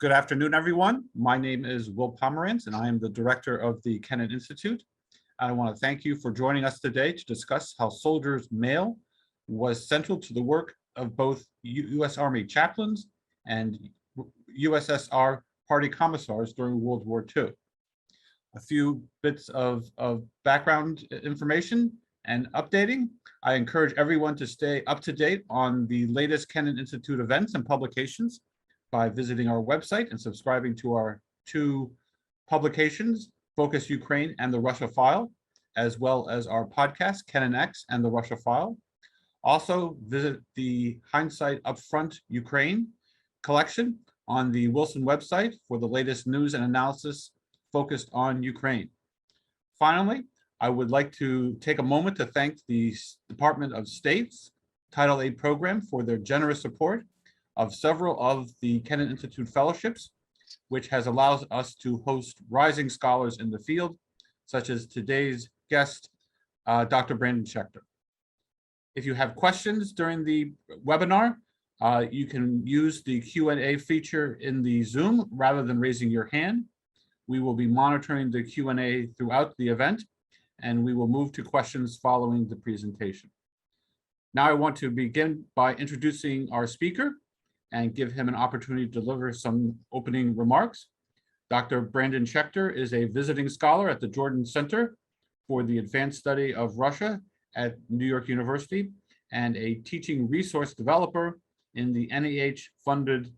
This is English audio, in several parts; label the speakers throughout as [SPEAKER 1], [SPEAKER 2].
[SPEAKER 1] Good afternoon, everyone. My name is Will Pomerantz, and I am the director of the Kennan Institute. I want to thank you for joining us today to discuss how soldiers' mail was central to the work of both U.S. Army chaplains and USSR party commissars during World War II. A few bits of background information and updating. I encourage everyone to stay up to date on the latest Kennan Institute events and publications by visiting our website and subscribing to our two publications, Focus Ukraine and the Russia File, as well as our podcast, Kennan X and the Russia File. Also, visit the Hindsight Upfront Ukraine collection on the Wilson website for the latest news and analysis focused on Ukraine. Finally, I would like to take a moment to thank the Department of State's Title VIII program for their generous support of several of the Kennan Institute fellowships, which has allowed us to host rising scholars in the field, such as today's guest, Dr. Brandon Schechter. If you have questions during the webinar, you can use the Q&A feature in the Zoom rather than raising your hand. We will be monitoring the Q&A throughout the event, and we will move to questions following the presentation. Now I want to begin by introducing our speaker and give him an opportunity to deliver some opening remarks. Dr. Brandon Schechter is a visiting scholar at the Jordan Center for the Advanced Study of Russia at New York University and a teaching resource developer in the NEH-funded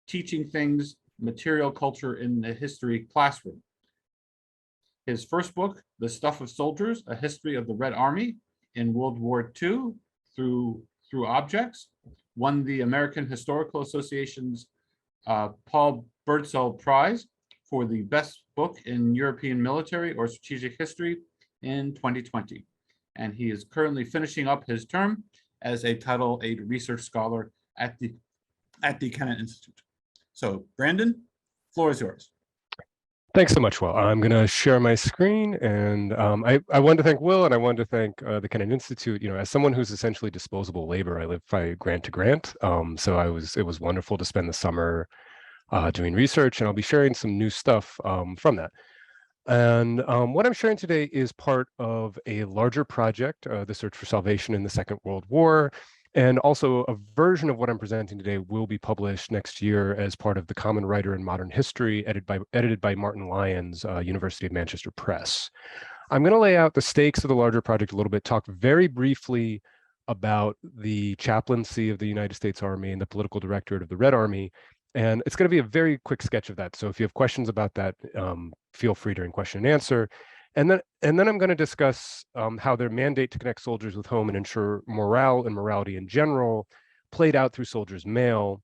[SPEAKER 1] Teaching Things Material Culture in the History classroom. His first book, The Stuff of Soldiers, A History of the Red Army in World War II through Objects, won the American Historical Association's Paul Birdsall Prize for the best book in European military or strategic history in 2020. And he is currently finishing up his term as a Title VIII research scholar at the Kennan Institute. So Brandon, floor is yours.
[SPEAKER 2] Thanks so much, Will. I'm going to share my screen, and I wanted to thank Will, and I wanted to thank the Kennan Institute. You know, as someone who's essentially disposable labor, I live by grant to grant. So it was wonderful to spend the summer doing research, and I'll be sharing some new stuff from that. And what I'm sharing today is part of a larger project, the Search for Salvation in the Second World War. And also a version of what I'm presenting today will be published next year as part of the Common Writer in Modern History, edited by Martin Lyons, University of Manchester Press. I'm going to lay out the stakes of the larger project a little bit, talk very briefly about the chaplaincy of the United States Army and the political directorate of the Red Army. And it's going to be a very quick sketch of that. So if you have questions about that, feel free during question and answer. And then I'm going to discuss how their mandate to connect soldiers with home and ensure morale and morality in general played out through soldiers' mail.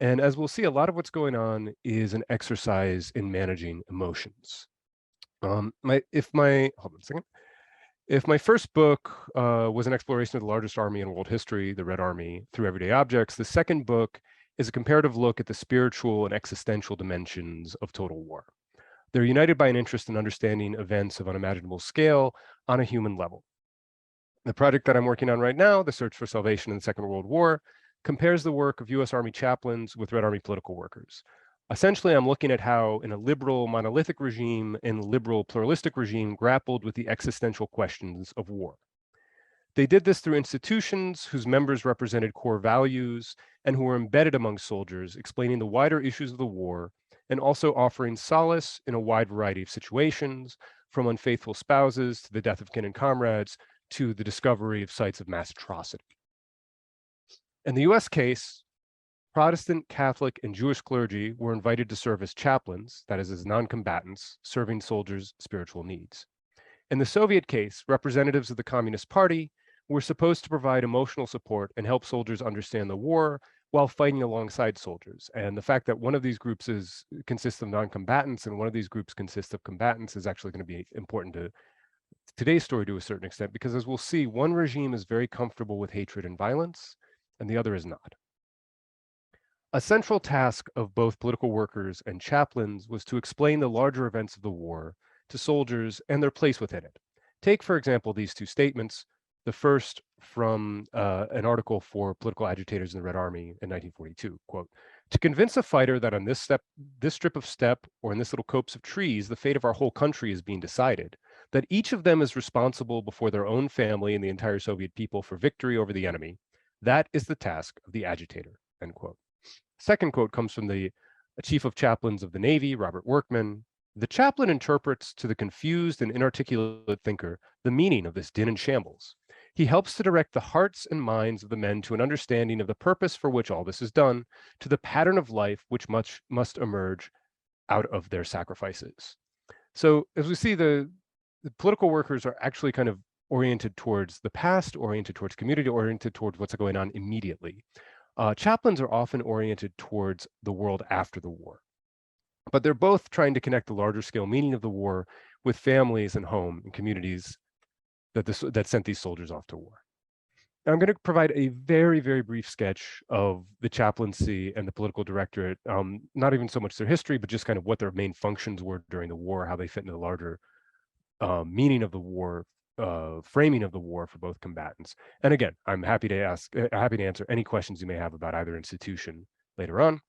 [SPEAKER 2] And as we'll see, a lot of what's going on is an exercise in managing emotions. Hold on a second. If my first book was an exploration of the largest army in world history, the Red Army, through everyday objects, the second book is a comparative look at the spiritual and existential dimensions of total war. They're united by an interest in understanding events of unimaginable scale on a human level. The project that I'm working on right now, The Search for Salvation in the Second World War, compares the work of U.S. Army chaplains with Red Army political workers. Essentially, I'm looking at how in a liberal monolithic regime and liberal pluralistic regime grappled with the existential questions of war. They did this through institutions whose members represented core values and who were embedded among soldiers, explaining the wider issues of the war and also offering solace in a wide variety of situations, from unfaithful spouses to the death of kin and comrades to the discovery of sites of mass atrocity. In the US case, Protestant, Catholic, and Jewish clergy were invited to serve as chaplains, that is, as non-combatants, serving soldiers' spiritual needs. In the Soviet case, representatives of the Communist Party were supposed to provide emotional support and help soldiers understand the war while fighting alongside soldiers. And the fact that one of these groups consists of non-combatants and one of these groups consists of combatants is actually going to be important to today's story to a certain extent, because as we'll see, one regime is very comfortable with hatred and violence, and the other is not. A central task of both political workers and chaplains was to explain the larger events of the war to soldiers and their place within it. Take, for example, these two statements. The first from an article for political agitators in the Red Army in 1942, quote, To convince a fighter that on this strip of steppe, or in this little copse of trees, the fate of our whole country is being decided, that each of them is responsible before their own family and the entire Soviet people for victory over the enemy, that is the task of the agitator, end quote. Second quote comes from the Chief of Chaplains of the Navy, Robert Workman. The chaplain interprets to the confused and inarticulate thinker the meaning of this din and shambles. He helps to direct the hearts and minds of the men to an understanding of the purpose for which all this is done, to the pattern of life which must emerge out of their sacrifices. So as we see, the political workers are actually kind of oriented towards the past, oriented towards community, oriented towards what's going on immediately. Chaplains are often oriented towards the world after the war, but they're both trying to connect the larger scale meaning of the war with families and home and communities that sent these soldiers off to war. Now, I'm going to provide a very, very brief sketch of the chaplaincy and the political directorate, not even so much their history, but just kind of what their main functions were during the war, how they fit into the larger meaning of the war, framing of the war for both combatants. And again, I'm happy to answer any questions you may have about either institution later on.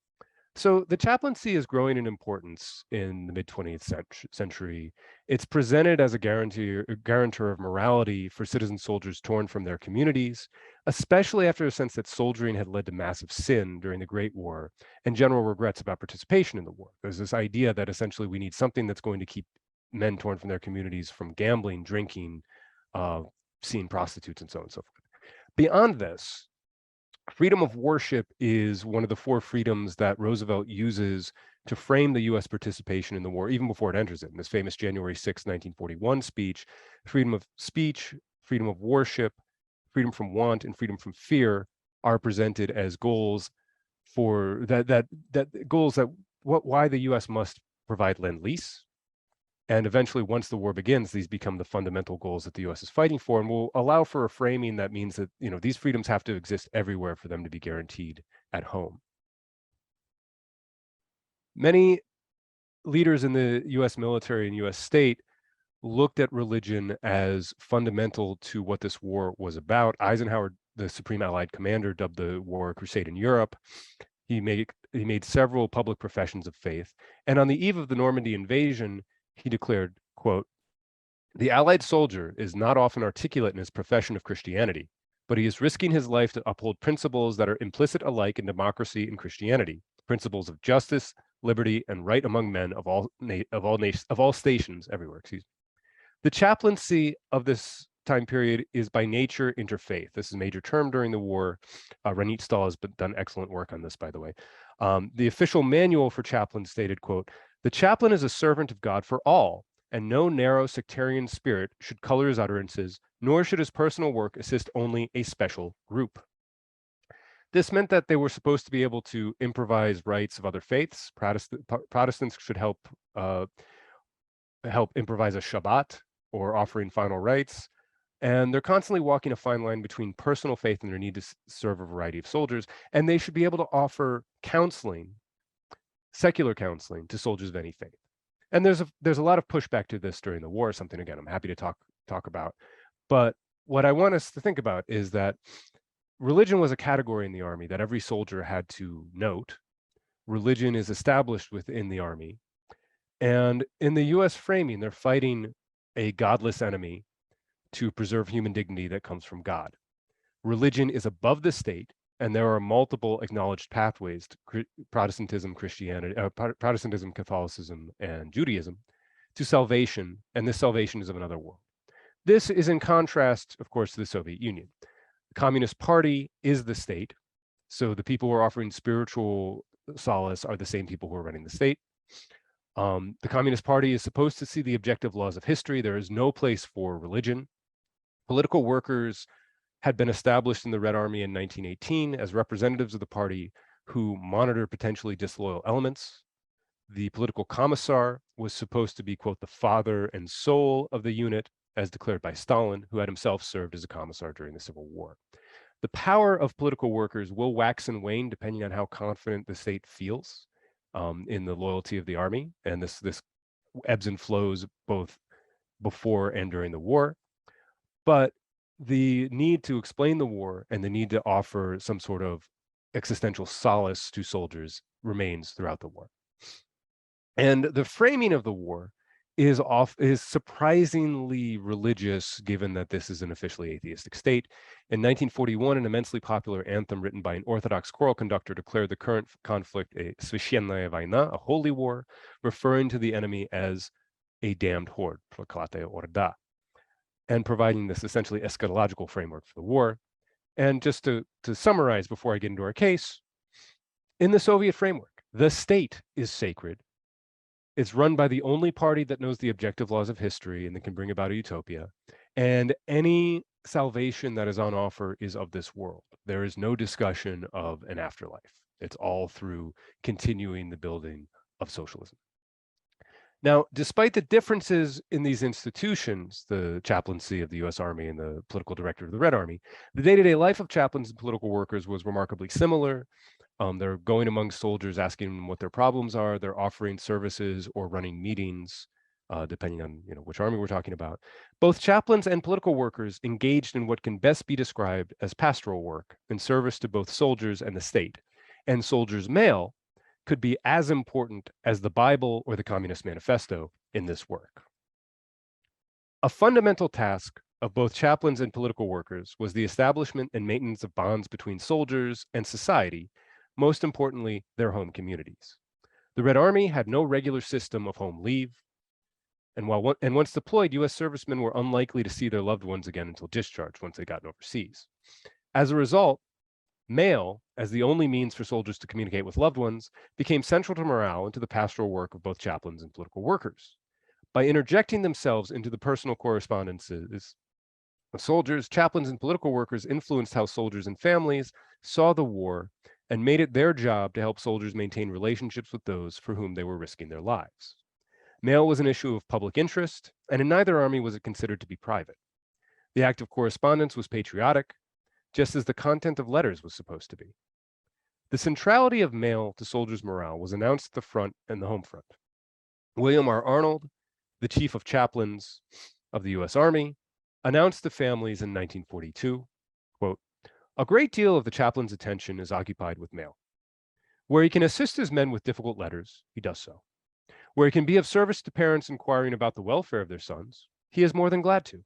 [SPEAKER 2] So the chaplaincy is growing in importance in the mid-20th century. It's presented as a guarantor of morality for citizen soldiers torn from their communities, especially after a sense that soldiering had led to massive sin during the Great War and general regrets about participation in the war. There's this idea that essentially we need something that's going to keep men torn from their communities from gambling, drinking, seeing prostitutes, and so on and so forth. Beyond this, freedom of worship is one of the four freedoms that Roosevelt uses to frame the U.S. participation in the war, even before it enters it. In this famous January 6, 1941 speech, freedom of speech, freedom of worship, freedom from want, and freedom from fear are presented as goals for why the U.S. must provide Lend-Lease. And eventually, once the war begins, these become the fundamental goals that the U.S. is fighting for, and will allow for a framing that means that these freedoms have to exist everywhere for them to be guaranteed at home. Many leaders in the U.S. military and U.S. state looked at religion as fundamental to what this war was about. Eisenhower, the Supreme Allied Commander, dubbed the war a crusade in Europe. He made several public professions of faith, and on the eve of the Normandy invasion, he declared, quote, "The Allied soldier is not often articulate in his profession of Christianity, but he is risking his life to uphold principles that are implicit alike in democracy and Christianity, principles of justice, liberty, and right among men of all stations everywhere." Excuse me. The chaplaincy of this time period is by nature interfaith. This is a major term during the war. Ranit Stahl has done excellent work on this, by the way. The official manual for chaplains stated, quote, "The chaplain is a servant of God for all, and no narrow sectarian spirit should color his utterances, nor should his personal work assist only a special group." This meant that they were supposed to be able to improvise rites of other faiths. Protestants should help improvise a Shabbat or offering final rites. And they're constantly walking a fine line between personal faith and their need to serve a variety of soldiers. And they should be able to offer counseling, secular counseling, to soldiers of any faith. And there's a lot of pushback to this during the war, something, again, I'm happy to talk about. But what I want us to think about is that religion was a category in the Army that every soldier had to note. Religion is established within the Army. And in the US framing, they're fighting a godless enemy to preserve human dignity that comes from God. Religion is above the state, and there are multiple acknowledged pathways to Protestantism, Protestantism, Catholicism, and Judaism to salvation, and this salvation is of another world. This is in contrast, of course, to the Soviet Union. The Communist Party is the state, so the people who are offering spiritual solace are the same people who are running the state. The Communist Party is supposed to see the objective laws of history. There is no place for religion. Political workers had been established in the Red Army in 1918 as representatives of the party who monitor potentially disloyal elements. The political commissar was supposed to be, quote, "the father and soul of the unit," as declared by Stalin, who had himself served as a commissar during the Civil War. The power of political workers will wax and wane depending on how confident the state feels in the loyalty of the army, and this ebbs and flows both before and during the war. But the need to explain the war and the need to offer some sort of existential solace to soldiers remains throughout the war. And the framing of the war is surprisingly religious, given that this is an officially atheistic state. In 1941, an immensely popular anthem written by an Orthodox choral conductor declared the current conflict a священная война, a holy war, referring to the enemy as a damned horde, проклятая орда, and providing this essentially eschatological framework for the war. And just to summarize before I get into our case, in the Soviet framework, the state is sacred. It's run by the only party that knows the objective laws of history and that can bring about a utopia. And any salvation that is on offer is of this world. There is no discussion of an afterlife. It's all through continuing the building of socialism. Now, despite the differences in these institutions, the chaplaincy of the US Army and the political director of the Red Army, the day-to-day life of chaplains and political workers was remarkably similar. They're going among soldiers, asking them what their problems are. They're offering services or running meetings, depending on which army we're talking about. Both chaplains and political workers engaged in what can best be described as pastoral work in service to both soldiers and the state. And soldiers' mail could be as important as the Bible or the Communist Manifesto in this work. A fundamental task of both chaplains and political workers was the establishment and maintenance of bonds between soldiers and society, most importantly, their home communities. The Red Army had no regular system of home leave, and once deployed, US servicemen were unlikely to see their loved ones again until discharge once they got overseas. As a result, mail, as the only means for soldiers to communicate with loved ones, became central to morale and to the pastoral work of both chaplains and political workers. By interjecting themselves into the personal correspondences of soldiers, chaplains and political workers influenced how soldiers and families saw the war and made it their job to help soldiers maintain relationships with those for whom they were risking their lives. Mail was an issue of public interest, and in neither army was it considered to be private. The act of correspondence was patriotic, just as the content of letters was supposed to be. The centrality of mail to soldiers' morale was announced at the front and the home front. William R. Arnold, the chief of chaplains of the US Army, announced to families in 1942, quote, "A great deal of the chaplain's attention is occupied with mail. Where he can assist his men with difficult letters, he does so. Where he can be of service to parents inquiring about the welfare of their sons, he is more than glad to.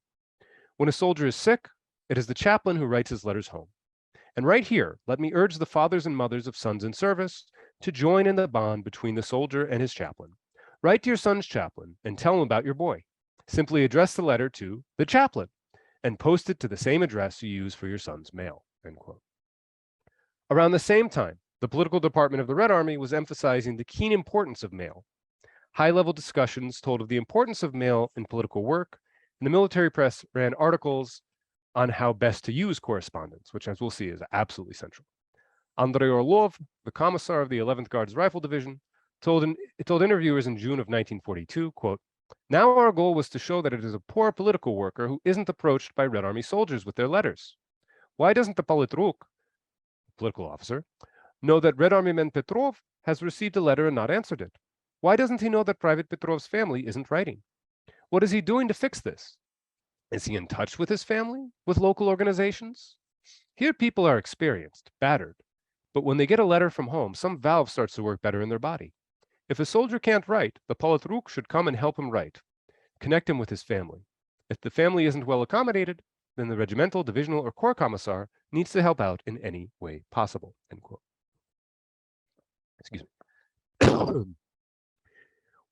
[SPEAKER 2] When a soldier is sick, it is the chaplain who writes his letters home. And right here, let me urge the fathers and mothers of sons in service to join in the bond between the soldier and his chaplain. Write to your son's chaplain and tell him about your boy. Simply address the letter to the chaplain and post it to the same address you use for your son's mail." End quote. Around the same time, the political department of the Red Army was emphasizing the keen importance of mail. High-level discussions told of the importance of mail in political work, and the military press ran articles on how best to use correspondence, which, as we'll see, is absolutely central. Andrei Orlov, the commissar of the 11th Guards Rifle Division, told interviewers in June of 1942, quote, "Now our goal was to show that it is a poor political worker who isn't approached by Red Army soldiers with their letters. Why doesn't the politruk, political officer, know that Red Army man Petrov has received a letter and not answered it? Why doesn't he know that Private Petrov's family isn't writing? What is he doing to fix this? Is he in touch with his family, with local organizations? Here people are experienced, battered, but when they get a letter from home, some valve starts to work better in their body. If a soldier can't write, the politruk should come and help him write, connect him with his family. If the family isn't well accommodated, then the regimental, divisional, or corps commissar needs to help out in any way possible." End quote. Excuse me.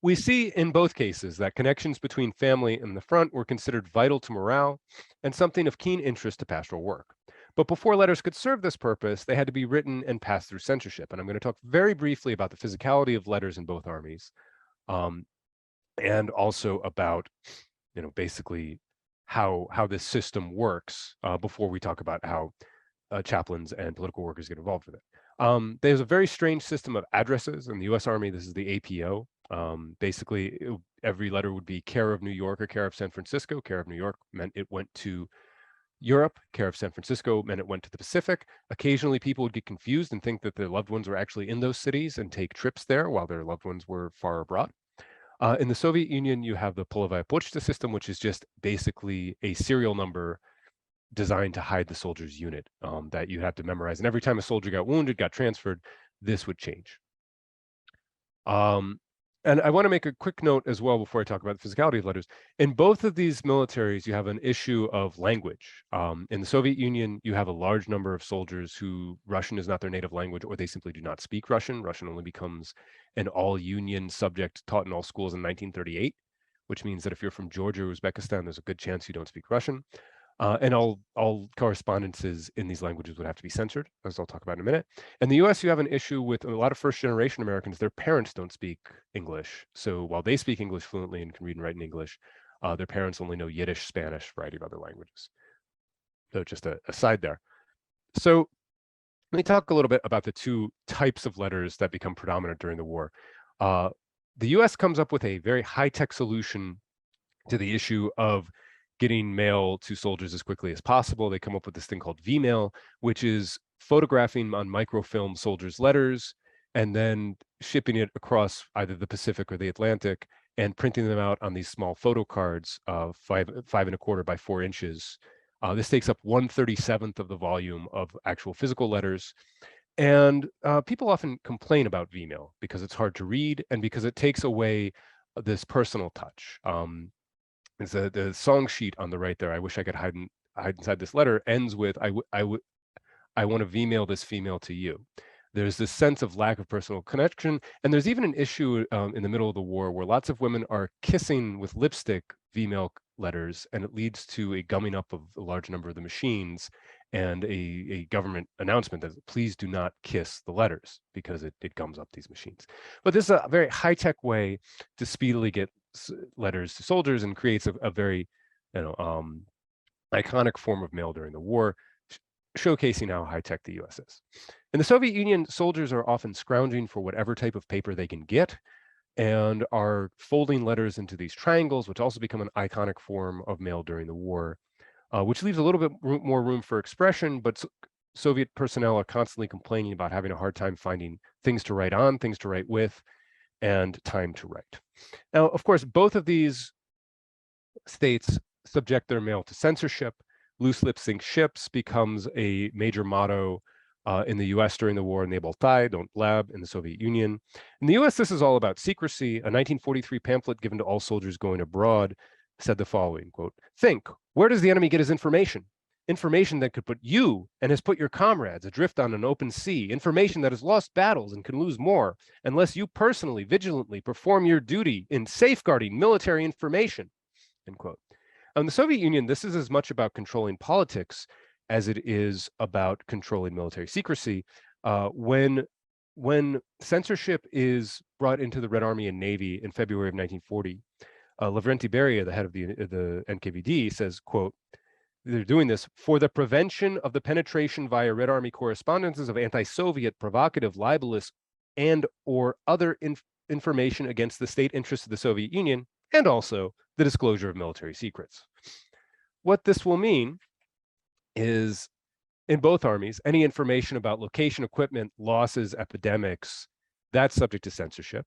[SPEAKER 2] We see in both cases that connections between family and the front were considered vital to morale and something of keen interest to pastoral work. But before letters could serve this purpose, they had to be written and passed through censorship. And I'm going to talk very briefly about the physicality of letters in both armies, and also about, basically how this system works before we talk about how chaplains and political workers get involved with it. There's a very strange system of addresses in the US Army. This is the APO. Basically, every letter would be care of New York or care of San Francisco. Care of New York meant it went to Europe. Care of San Francisco meant it went to the Pacific. Occasionally, people would get confused and think that their loved ones were actually in those cities and take trips there while their loved ones were far abroad. In the Soviet Union, you have the Polovaya Pochta system, which is just basically a serial number designed to hide the soldier's unit that you have to memorize. And every time a soldier got wounded, got transferred, this would change. And I want to make a quick note as well before I talk about the physicality of letters. In both of these militaries, you have an issue of language. In the Soviet Union, you have a large number of soldiers who Russian is not their native language, or they simply do not speak Russian. Russian only becomes an all-union subject taught in all schools in 1938, which means that if you're from Georgia or Uzbekistan, there's a good chance you don't speak Russian. And all correspondences in these languages would have to be censored, as I'll talk about in a minute. In the US, you have an issue with a lot of first-generation Americans. Their parents don't speak English. So while they speak English fluently and can read and write in English, their parents only know Yiddish, Spanish, variety of other languages. So just a side there. So let me talk a little bit about the two types of letters that become predominant during the war. The US comes up with a very high-tech solution to the issue of getting mail to soldiers as quickly as possible. They come up with this thing called V-mail, which is photographing on microfilm soldiers' letters and then shipping it across either the Pacific or the Atlantic and printing them out on these small photo cards, 5.25 by 4 inches. This takes up 1/37th of the volume of actual physical letters. And people often complain about V-mail because it's hard to read and because it takes away this personal touch. The song sheet on the right there, I wish I could hide inside this letter, ends with, I want to V-mail this female to you. There's this sense of lack of personal connection. And there's even an issue in the middle of the war where lots of women are kissing with lipstick V-mail letters, and it leads to a gumming up of a large number of the machines and a government announcement that please do not kiss the letters because it gums up these machines. But this is a very high-tech way to speedily get letters to soldiers and creates a very iconic form of mail during the war, showcasing how high-tech the US is. In the Soviet Union, soldiers are often scrounging for whatever type of paper they can get and are folding letters into these triangles, which also become an iconic form of mail during the war, which leaves a little bit more room for expression, but Soviet personnel are constantly complaining about having a hard time finding things to write on, things to write with, and time to write. Now, of course, both of these states subject their mail to censorship. Loose lips sink ships becomes a major motto in the US during the war, ne boltai, don't blab, in the Soviet Union. In the US, this is all about secrecy. A 1943 pamphlet given to all soldiers going abroad said the following, quote, "Think, where does the enemy get his information? Information that could put you and has put your comrades adrift on an open sea, information that has lost battles and can lose more, unless you personally, vigilantly perform your duty in safeguarding military information," end quote. In the Soviet Union, this is as much about controlling politics as it is about controlling military secrecy. When censorship is brought into the Red Army and Navy in February of 1940, Lavrenti Beria, the head of the NKVD, says, quote, they're doing this for the prevention of the penetration via Red Army correspondences of anti-Soviet, provocative, libelous, and or other information against the state interests of the Soviet Union, and also the disclosure of military secrets. What this will mean is, in both armies, any information about location, equipment, losses, epidemics, that's subject to censorship.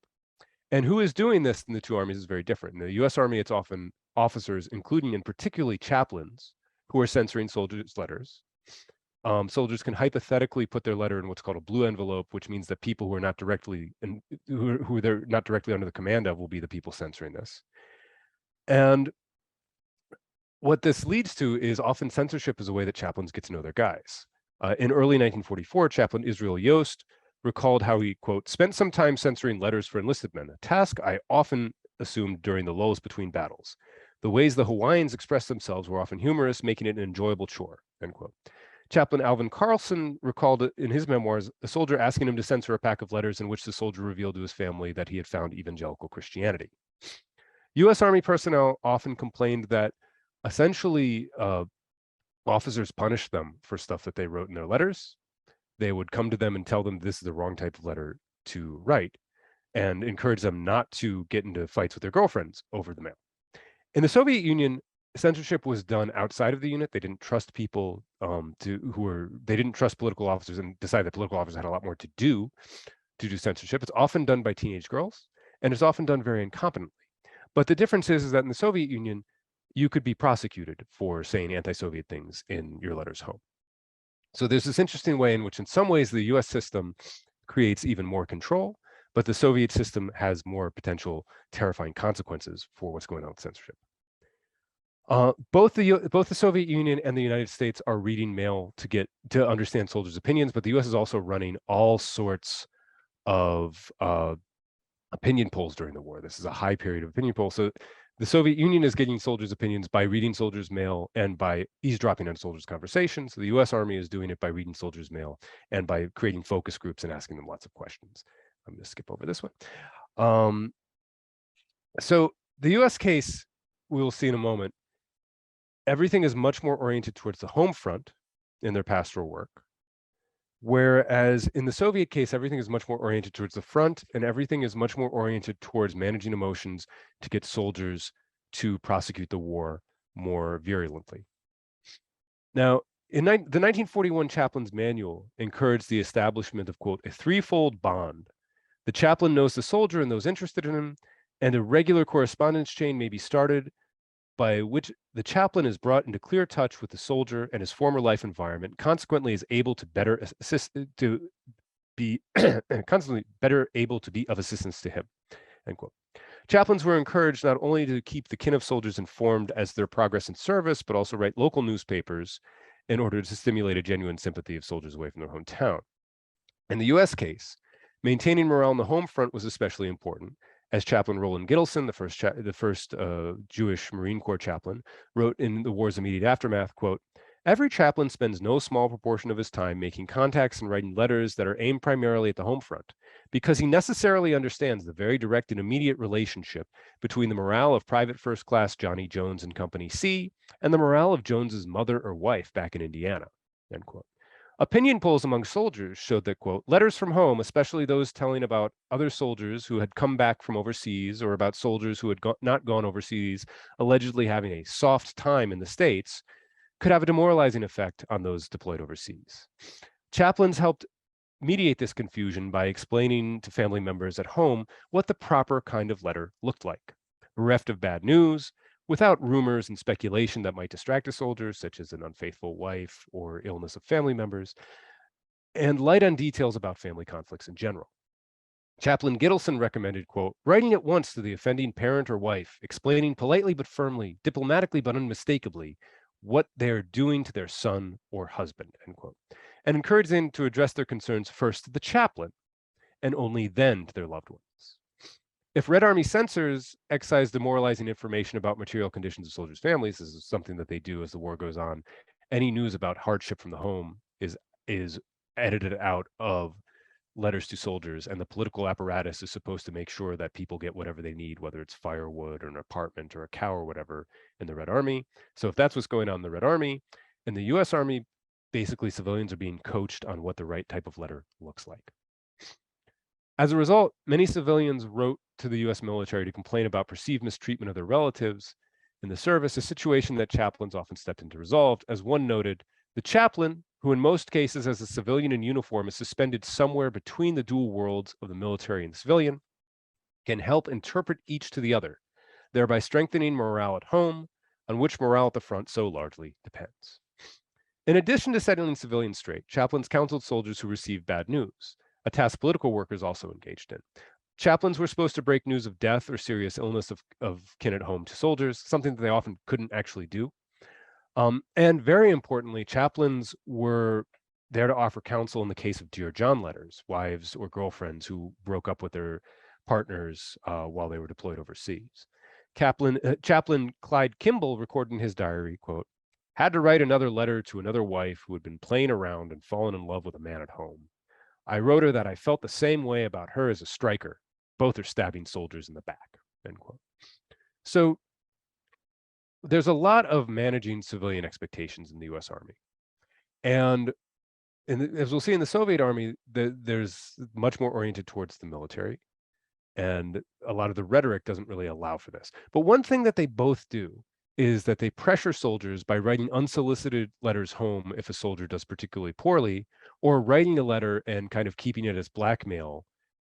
[SPEAKER 2] And who is doing this in the two armies is very different. In the US Army, it's often officers, including and particularly chaplains, who are censoring soldiers' letters. Soldiers can hypothetically put their letter in what's called a blue envelope, which means that people who are not directly who they're not directly under the command of will be the people censoring this. And what this leads to is often censorship is a way that chaplains get to know their guys. In early 1944, Chaplain Israel Yost recalled how he, quote, "spent some time censoring letters for enlisted men, a task I often assumed during the lulls between battles. The ways the Hawaiians expressed themselves were often humorous, making it an enjoyable chore," end quote. Chaplain Alvin Carlson recalled in his memoirs a soldier asking him to censor a pack of letters in which the soldier revealed to his family that he had found evangelical Christianity. US Army personnel often complained that essentially officers punished them for stuff that they wrote in their letters. They would come to them and tell them this is the wrong type of letter to write and encourage them not to get into fights with their girlfriends over the mail. In the Soviet Union, censorship was done outside of the unit. They didn't trust people they didn't trust political officers and decided that political officers had a lot more to do censorship. It's often done by teenage girls, and it's often done very incompetently. But the difference is that in the Soviet Union, you could be prosecuted for saying anti-Soviet things in your letters home. So there's this interesting way in which, in some ways, the US system creates even more control, but the Soviet system has more potential terrifying consequences for what's going on with censorship. Both the Soviet Union and the United States are reading mail to understand soldiers' opinions, but the U.S. is also running all sorts of opinion polls during the war. This is a high period of opinion polls. So the Soviet Union is getting soldiers' opinions by reading soldiers' mail and by eavesdropping on soldiers' conversations. So the U.S. Army is doing it by reading soldiers' mail and by creating focus groups and asking them lots of questions. I'm going to skip over this one. So the U.S. case, we'll see in a moment, everything is much more oriented towards the home front in their pastoral work. Whereas in the Soviet case, everything is much more oriented towards the front, and everything is much more oriented towards managing emotions to get soldiers to prosecute the war more virulently. Now, the 1941 Chaplains Manual encouraged the establishment of, quote, a threefold bond. The chaplain knows the soldier and those interested in him, and a regular correspondence chain may be started by which the chaplain is brought into clear touch with the soldier and his former life environment, consequently is able to better constantly better able to be of assistance to him, end quote. Chaplains were encouraged not only to keep the kin of soldiers informed as their progress in service, but also write local newspapers in order to stimulate a genuine sympathy of soldiers away from their hometown. In the US case, maintaining morale on the home front was especially important, as Chaplain Roland Gittleson, the first Jewish Marine Corps chaplain, wrote in the war's immediate aftermath, quote, every chaplain spends no small proportion of his time making contacts and writing letters that are aimed primarily at the home front, because he necessarily understands the very direct and immediate relationship between the morale of Private First Class Johnny Jones and Company C and the morale of Jones's mother or wife back in Indiana, end quote. Opinion polls among soldiers showed that, quote, letters from home, especially those telling about other soldiers who had come back from overseas or about soldiers who had not gone overseas, allegedly having a soft time in the States, could have a demoralizing effect on those deployed overseas. Chaplains helped mediate this confusion by explaining to family members at home what the proper kind of letter looked like, bereft of bad news, without rumors and speculation that might distract a soldier, such as an unfaithful wife or illness of family members, and light on details about family conflicts in general. Chaplain Gittleson recommended, quote, writing at once to the offending parent or wife, explaining politely but firmly, diplomatically but unmistakably, what they're doing to their son or husband, end quote, and encouraged them to address their concerns first to the chaplain and only then to their loved ones. If Red Army censors excise demoralizing information about material conditions of soldiers' families, this is something that they do as the war goes on, any news about hardship from the home is edited out of letters to soldiers, and the political apparatus is supposed to make sure that people get whatever they need, whether it's firewood or an apartment or a cow or whatever in the Red Army. So if that's what's going on in the Red Army, in the US Army, basically civilians are being coached on what the right type of letter looks like. As a result, many civilians wrote to the US military to complain about perceived mistreatment of their relatives in the service, a situation that chaplains often stepped in to resolve. As one noted, the chaplain, who in most cases as a civilian in uniform is suspended somewhere between the dual worlds of the military and the civilian, can help interpret each to the other, thereby strengthening morale at home, on which morale at the front so largely depends. In addition to setting civilians straight, chaplains counseled soldiers who received bad news, a task political workers also engaged in. Chaplains were supposed to break news of death or serious illness of kin at home to soldiers, something that they often couldn't actually do. And very importantly, chaplains were there to offer counsel in the case of Dear John letters, wives or girlfriends who broke up with their partners while they were deployed overseas. Chaplain Clyde Kimball recorded in his diary, quote, had to write another letter to another wife who had been playing around and fallen in love with a man at home. I wrote her that I felt the same way about her as a striker. Both are stabbing soldiers in the back, end quote. So there's a lot of managing civilian expectations in the US Army. And as we'll see in the Soviet Army, there's much more oriented towards the military. And a lot of the rhetoric doesn't really allow for this. But one thing that they both do is that they pressure soldiers by writing unsolicited letters home if a soldier does particularly poorly, or writing a letter and kind of keeping it as blackmail,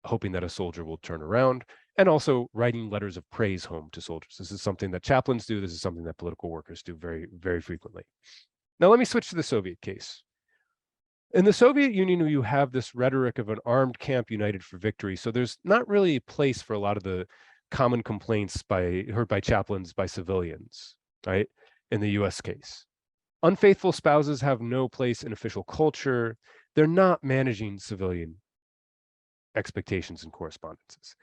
[SPEAKER 2] hoping that a soldier will turn around, and also writing letters of praise home to soldiers. This is something that chaplains do. This is something that political workers do very, very frequently. Now, let me switch to the Soviet case. In the Soviet Union, you have this rhetoric of an armed camp united for victory. So there's not really a place for a lot of the common complaints heard by chaplains by civilians, right? In the US case. Unfaithful spouses have no place in official culture. They're not managing civilian expectations and correspondences.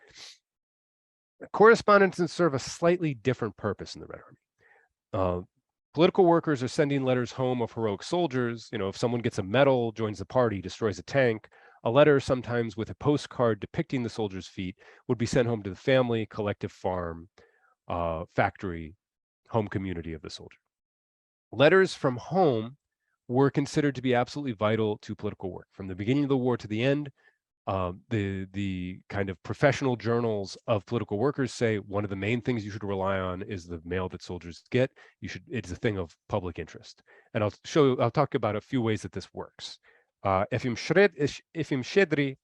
[SPEAKER 2] Correspondences serve a slightly different purpose in the Red Army. Political workers are sending letters home of heroic soldiers. You know, if someone gets a medal, joins the party, destroys a tank, a letter, sometimes with a postcard depicting the soldier's feat, would be sent home to the family, collective farm, factory, home community of the soldier. Letters from home were considered to be absolutely vital to political work. From the beginning of the war to the end, the kind of professional journals of political workers say one of the main things you should rely on is the mail that soldiers get. It's a thing of public interest. And I'll talk about a few ways that this works. Efim Shedri,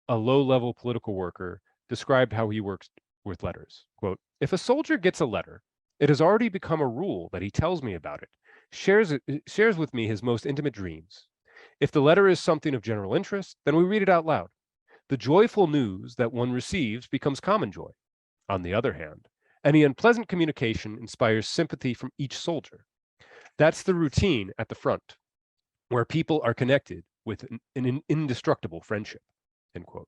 [SPEAKER 2] a low-level political worker, described how he works with letters. Quote, "If a soldier gets a letter, it has already become a rule that he tells me about it, shares with me his most intimate dreams. If the letter is something of general interest, then we read it out loud. The joyful news that one receives becomes common joy. On the other hand, any unpleasant communication inspires sympathy from each soldier. That's the routine at the front, where people are connected with an indestructible friendship." End quote.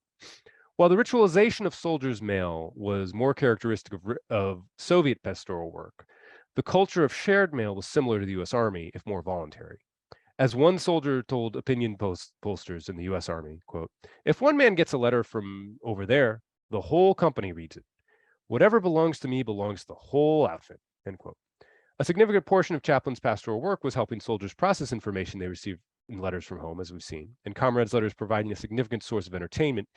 [SPEAKER 2] While the ritualization of soldiers' mail was more characteristic of Soviet pastoral work, the culture of shared mail was similar to the US Army, if more voluntary. As one soldier told opinion posters in the US Army, quote, "If one man gets a letter from over there, the whole company reads it. Whatever belongs to me belongs to the whole outfit," end quote. A significant portion of chaplains' pastoral work was helping soldiers process information they received in letters from home, as we've seen, and comrades' letters providing a significant source of entertainment.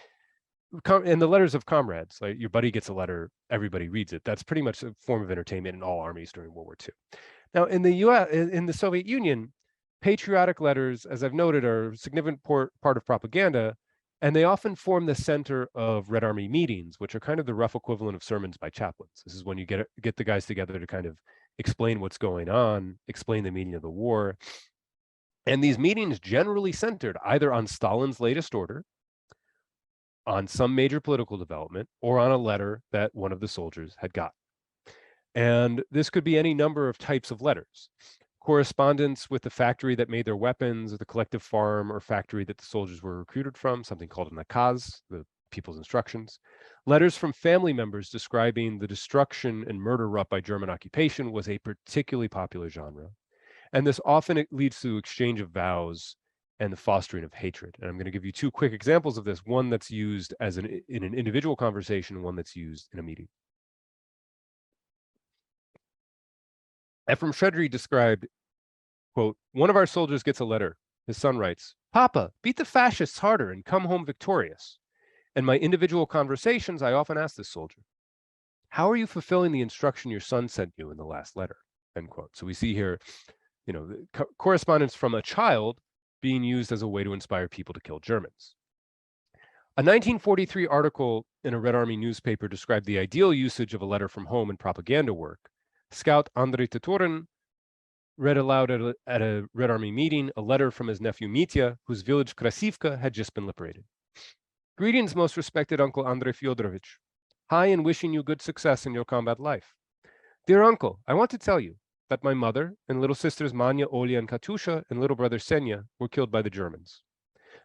[SPEAKER 2] And the letters of comrades, like your buddy gets a letter, everybody reads it. That's pretty much a form of entertainment in all armies during World War II. Now, in the US, in the Soviet Union, patriotic letters, as I've noted, are a significant part of propaganda, and they often form the center of Red Army meetings, which are kind of the rough equivalent of sermons by chaplains. This is when you get the guys together to kind of explain what's going on, explain the meaning of the war. And these meetings generally centered either on Stalin's latest order, on some major political development, or on a letter that one of the soldiers had got. And this could be any number of types of letters. Correspondence with the factory that made their weapons, or the collective farm or factory that the soldiers were recruited from, something called a nakaz, the people's instructions. Letters from family members describing the destruction and murder wrought by German occupation was a particularly popular genre. And this often leads to exchange of vows and the fostering of hatred. And I'm going to give you two quick examples of this, one that's used in an individual conversation, one that's used in a meeting. Efim Shedri described, quote, "One of our soldiers gets a letter. His son writes, 'Papa, beat the fascists harder and come home victorious.' In my individual conversations, I often ask this soldier, 'How are you fulfilling the instruction your son sent you in the last letter?'" End quote. So we see here, correspondence from a child being used as a way to inspire people to kill Germans. A 1943 article in a Red Army newspaper described the ideal usage of a letter from home in propaganda work. Scout Andrei Taturin read aloud at a Red Army meeting a letter from his nephew Mitya, whose village Krasivka had just been liberated. "Greetings, most respected Uncle Andrei Fyodorovich. Hi, and wishing you good success in your combat life. Dear uncle, I want to tell you that my mother and little sisters Manya, Olya, and Katusha, and little brother Senya were killed by the Germans.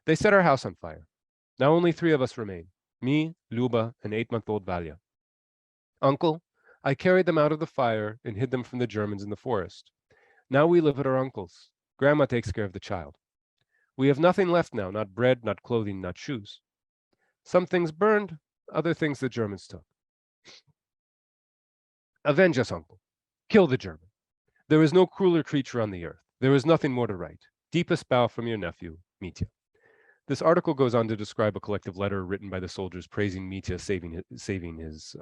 [SPEAKER 2] They set our house on fire. Now only 3 of us remain, me, Luba, and 8-month-old Valya. Uncle, I carried them out of the fire and hid them from the Germans in the forest. Now we live at our uncle's. Grandma takes care of the child. We have nothing left now, not bread, not clothing, not shoes. Some things burned, other things the Germans took. Avenge us, uncle. Kill the German. There is no crueler creature on the earth. There is nothing more to write. Deepest bow from your nephew, Mitya." This article goes on to describe a collective letter written by the soldiers praising Mitya saving his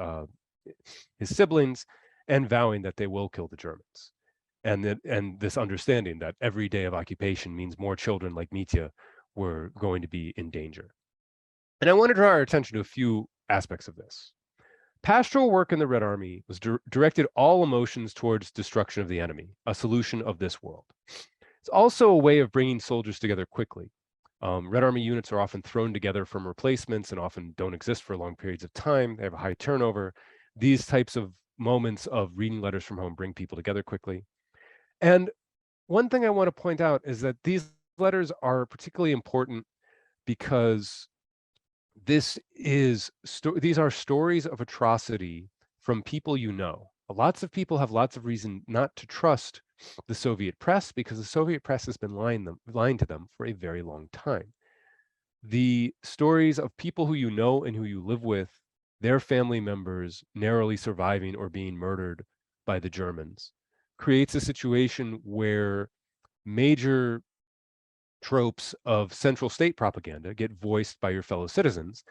[SPEAKER 2] siblings and vowing that they will kill the Germans. And this understanding that every day of occupation means more children like Mitya were going to be in danger. And I want to draw our attention to a few aspects of this. Pastoral work in the Red Army was directed all emotions towards destruction of the enemy, a solution of this world. It's also a way of bringing soldiers together quickly. Red Army units are often thrown together from replacements and often don't exist for long periods of time. They have a high turnover. These types of moments of reading letters from home bring people together quickly. And one thing I want to point out is that these letters are particularly important because these are stories of atrocity from people you know. Lots of people have lots of reason not to trust the Soviet press because the Soviet press has been lying to them for a very long time. The stories of people who you know and who you live with, their family members narrowly surviving or being murdered by the Germans, creates a situation where major tropes of central state propaganda get voiced by your fellow citizens,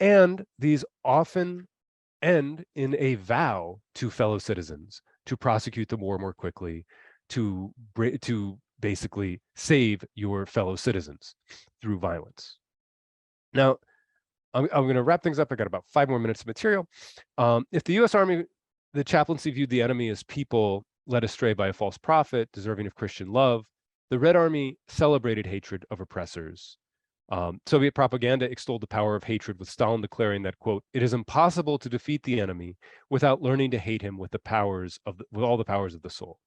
[SPEAKER 2] and these often end in a vow to fellow citizens to prosecute the war more quickly, to basically save your fellow citizens through violence. Now, I'm going to wrap things up. I got about 5 more minutes of material. If the U.S. Army, the chaplaincy viewed the enemy as people led astray by a false prophet, deserving of Christian love, the Red Army celebrated hatred of oppressors. Soviet propaganda extolled the power of hatred, with Stalin declaring that, quote, "It is impossible to defeat the enemy without learning to hate him with all the powers of the soul."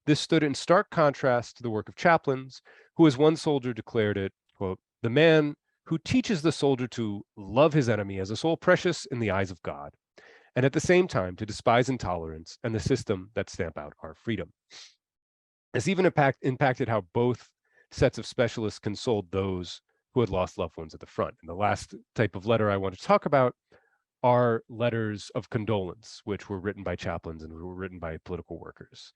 [SPEAKER 2] This stood in stark contrast to the work of chaplains, who, as one soldier declared it, quote, "The man who teaches the soldier to love his enemy as a soul precious in the eyes of God, and at the same time to despise intolerance and the system that stamp out our freedom." This even impacted how both sets of specialists consoled those who had lost loved ones at the front. And the last type of letter I want to talk about are letters of condolence, which were written by chaplains and were written by political workers.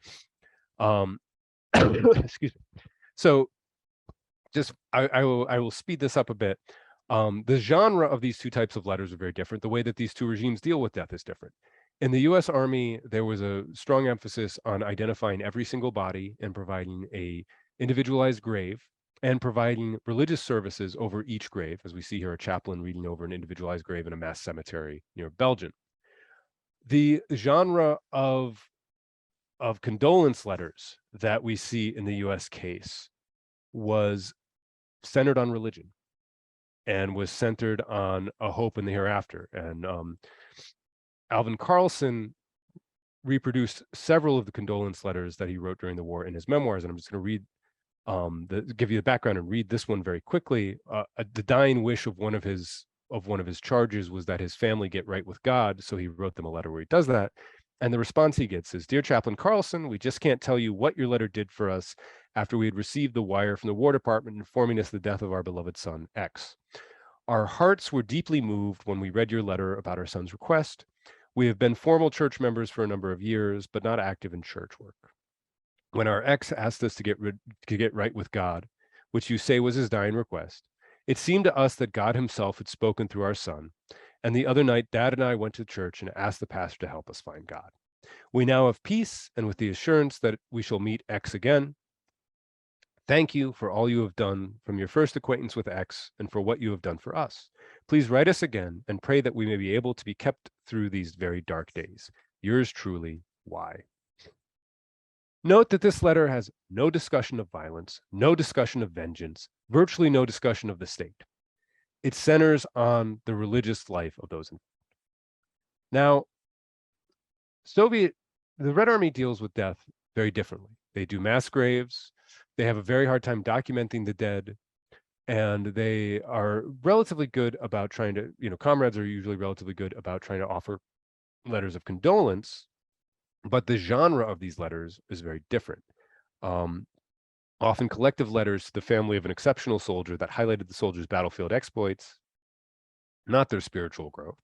[SPEAKER 2] Excuse me. So just I will speed this up a bit. The genre of these two types of letters are very different. The way that these two regimes deal with death is different. In the US Army, there was a strong emphasis on identifying every single body and providing a individualized grave and providing religious services over each grave, as we see here a chaplain reading over an individualized grave in a mass cemetery near Belgium. The genre of condolence letters that we see in the US case was centered on religion and was centered on a hope in the hereafter. And Alvin Carlson reproduced several of the condolence letters that he wrote during the war in his memoirs, and I'm just going to read give you the background and read this one very quickly. The dying wish of one of his charges was that his family get right with God, so he wrote them a letter where he does that. And the response he gets is, "Dear Chaplain Carlson, we just can't tell you what your letter did for us after we had received the wire from the War Department informing us the death of our beloved son, X. Our hearts were deeply moved when we read your letter about our son's request. We have been formal church members for a number of years, but not active in church work. When our ex asked us to get right with God, which you say was his dying request, it seemed to us that God himself had spoken through our son, and the other night Dad and I went to church and asked the pastor to help us find God. We now have peace, and with the assurance that we shall meet X again. Thank you for all you have done from your first acquaintance with X and for what you have done for us. Please write us again and pray that we may be able to be kept through these very dark days. Yours truly, Y." Note that this letter has no discussion of violence, no discussion of vengeance, virtually no discussion of the state. It centers on the religious life of those involved. Now, the Red Army deals with death very differently. They do mass graves. They have a very hard time documenting the dead, and they are relatively good about trying to, comrades are usually relatively good about trying to offer letters of condolence, but the genre of these letters is very different. Often collective letters to the family of an exceptional soldier that highlighted the soldier's battlefield exploits, not their spiritual growth.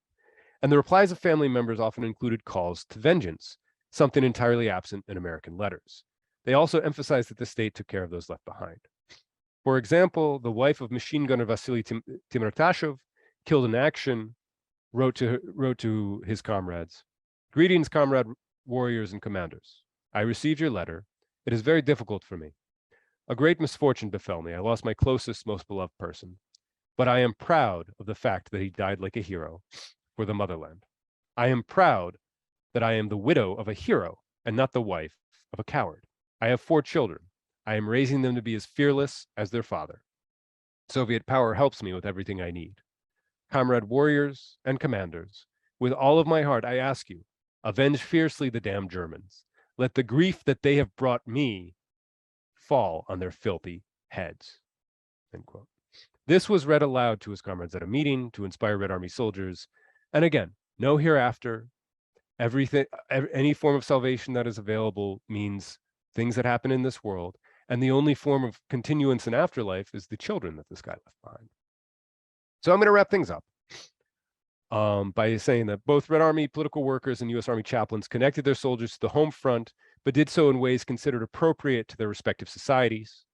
[SPEAKER 2] And the replies of family members often included calls to vengeance, something entirely absent in American letters. They also emphasized that the state took care of those left behind. For example, the wife of machine gunner Vasily Timurtashov, killed in action, wrote to his comrades, "Greetings, comrade warriors and commanders. I received your letter. It is very difficult for me. A great misfortune befell me. I lost my closest, most beloved person. But I am proud of the fact that he died like a hero for the motherland. I am proud that I am the widow of a hero and not the wife of a coward. I have 4 children. I am raising them to be as fearless as their father. Soviet power helps me with everything I need. Comrade warriors and commanders, with all of my heart, I ask you, avenge fiercely the damned Germans. Let the grief that they have brought me fall on their filthy heads. End quote. This was read aloud to his comrades at a meeting to inspire Red Army soldiers. And again, no hereafter. Everything, any form of salvation that is available means things that happen in this world. And the only form of continuance in afterlife is the children that this guy left behind. So I'm going to wrap things up by saying that both Red Army political workers and U.S. Army chaplains connected their soldiers to the home front, but did so in ways considered appropriate to their respective societies.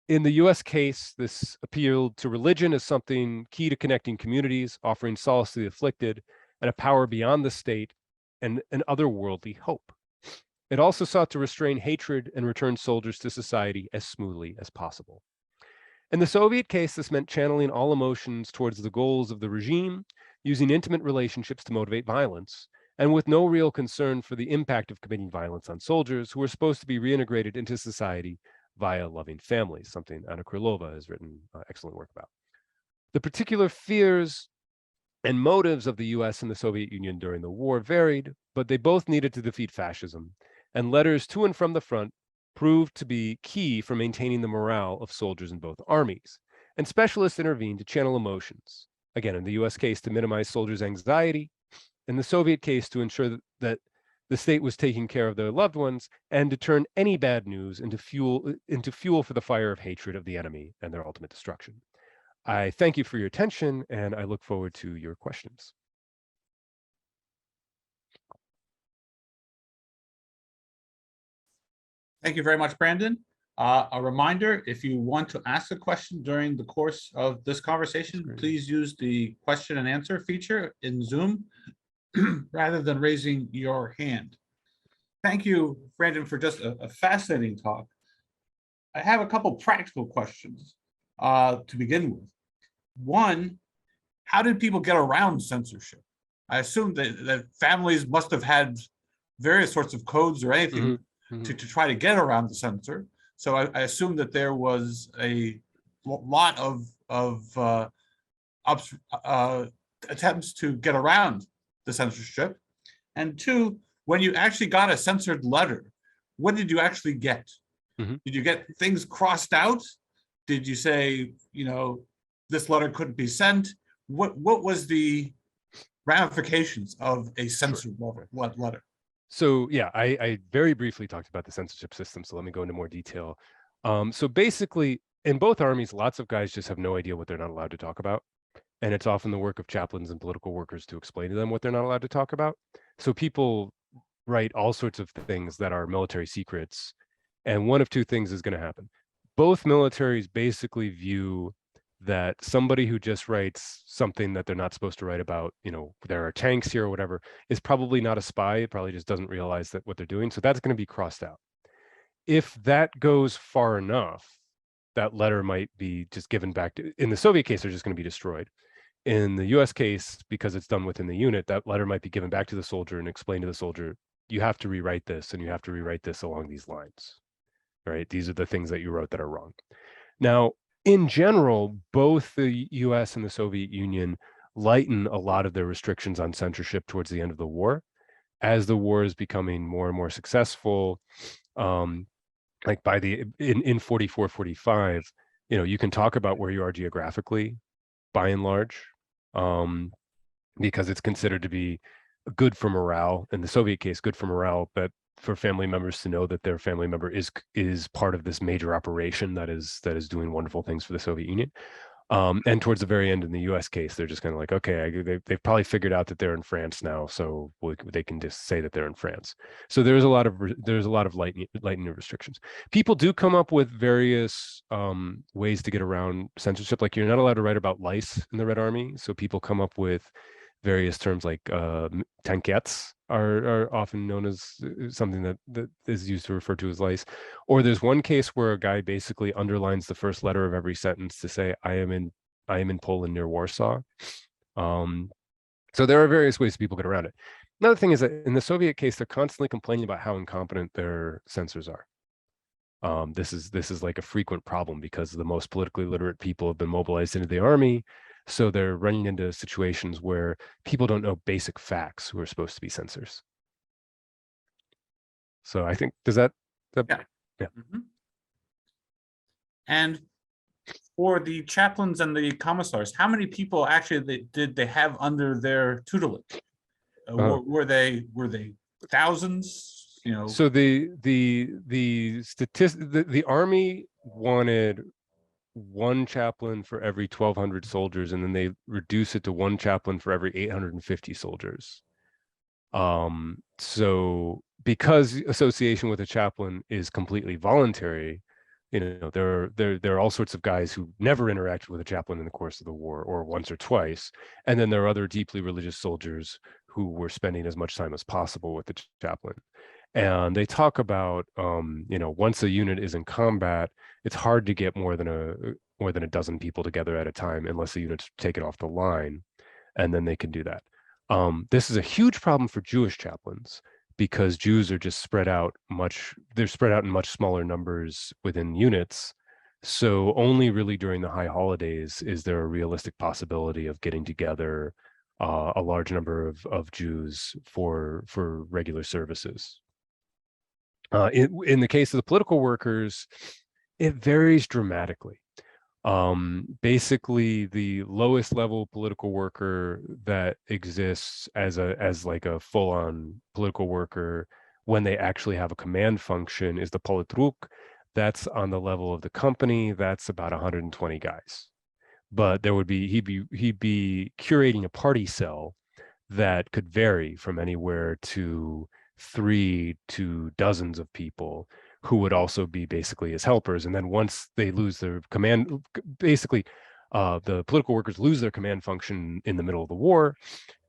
[SPEAKER 2] In the U.S. case, this appealed to religion as something key to connecting communities, offering solace to the afflicted, and a power beyond the state, and an otherworldly hope. It also sought to restrain hatred and return soldiers to society as smoothly as possible. In the Soviet case, this meant channeling all emotions towards the goals of the regime, using intimate relationships to motivate violence, and with no real concern for the impact of committing violence on soldiers who were supposed to be reintegrated into society via loving families, something Anna Krylova has written excellent work about. The particular fears and motives of the US and the Soviet Union during the war varied, but they both needed to defeat fascism, and letters to and from the front proved to be key for maintaining the morale of soldiers in both armies. And specialists intervened to channel emotions. Again, in the US case, to minimize soldiers' anxiety, in the Soviet case, to ensure that the state was taking care of their loved ones, and to turn any bad news into fuel for the fire of hatred of the enemy and their ultimate destruction. I thank you for your attention, and I look forward to your questions.
[SPEAKER 1] Thank you very much, Brandon. A reminder, if you want to ask a question during the course of this conversation, please use the question and answer feature in Zoom rather than raising your hand. Thank you, Brandon, for just a fascinating talk. I have a couple practical questions to begin with. One, how did people get around censorship? I assume that families must have had various sorts of codes or anything to try to get around the censor. So I assume that there was a lot of attempts to get around the censorship. And two, when you actually got a censored letter, what did you actually get? Did you get things crossed out? Did you say, this letter couldn't be sent? What was the ramifications of a censored letter?
[SPEAKER 2] So yeah, I very briefly talked about the censorship system, so let me go into more detail. So basically, in both armies, lots of guys just have no idea what they're not allowed to talk about. And it's often the work of chaplains and political workers to explain to them what they're not allowed to talk about. So people write all sorts of things that are military secrets, and one of two things is going to happen. Both militaries basically view that somebody who just writes something that they're not supposed to write about, there are tanks here or whatever, is probably not a spy. It probably just doesn't realize that what they're doing. So that's going to be crossed out. If that goes far enough, that letter might be just given back to, in the Soviet case, they're just going to be destroyed. In the US case, because it's done within the unit, that letter might be given back to the soldier and explain to the soldier, you have to rewrite this, and you have to rewrite this along these lines, right? These are the things that you wrote that are wrong. Now, in general, both the US and the Soviet Union lighten a lot of their restrictions on censorship towards the end of the war. As the war is becoming more and more successful, like in 44, 45, you can talk about where you are geographically, by and large, because it's considered to be good for morale. In the Soviet case, good for morale, but for family members to know that their family member is part of this major operation that is doing wonderful things for the Soviet Union. And towards the very end in the US case, they're just kind of like, okay, they've probably figured out that they're in France now, so they can just say that they're in France. So there's a lot of lightening restrictions. People do come up with various ways to get around censorship. Like, you're not allowed to write about lice in the Red Army, so people come up with various terms like tankettes are often known as something that is used to refer to as lice. Or there's one case where a guy basically underlines the first letter of every sentence to say, I am in Poland near Warsaw. So there are various ways people get around it. Another thing is that in the Soviet case, they're constantly complaining about how incompetent their censors are. This is like a frequent problem because the most politically literate people have been mobilized into the army. So they're running into situations where people don't know basic facts who are supposed to be censors. So I think,
[SPEAKER 1] Yeah.
[SPEAKER 2] Yeah.
[SPEAKER 1] Mhm. And for the chaplains and the commissars, how many people actually did they have under their tutelage? Were they thousands? You know.
[SPEAKER 2] So the army wanted one chaplain for every 1,200 soldiers, and then they reduce it to one chaplain for every 850 soldiers. So because association with a chaplain is completely voluntary, there are all sorts of guys who never interacted with a chaplain in the course of the war, or once or twice, and then there are other deeply religious soldiers who were spending as much time as possible with the chaplain. And they talk about, once a unit is in combat, it's hard to get more than a dozen people together at a time unless the unit's taken off the line, and then they can do that. This is a huge problem for Jewish chaplains because Jews are just they're spread out in much smaller numbers within units. So only really during the high holidays is there a realistic possibility of getting together a large number of Jews for regular services. In the case of the political workers, it varies dramatically. Basically, the lowest level political worker that exists as like a full-on political worker when they actually have a command function is the politruk. That's on the level of the company. That's about 120 guys. But he'd be curating a party cell that could vary from anywhere to 3 to dozens of people who would also be basically his helpers. And then once they lose their command, basically the political workers lose their command function in the middle of the war,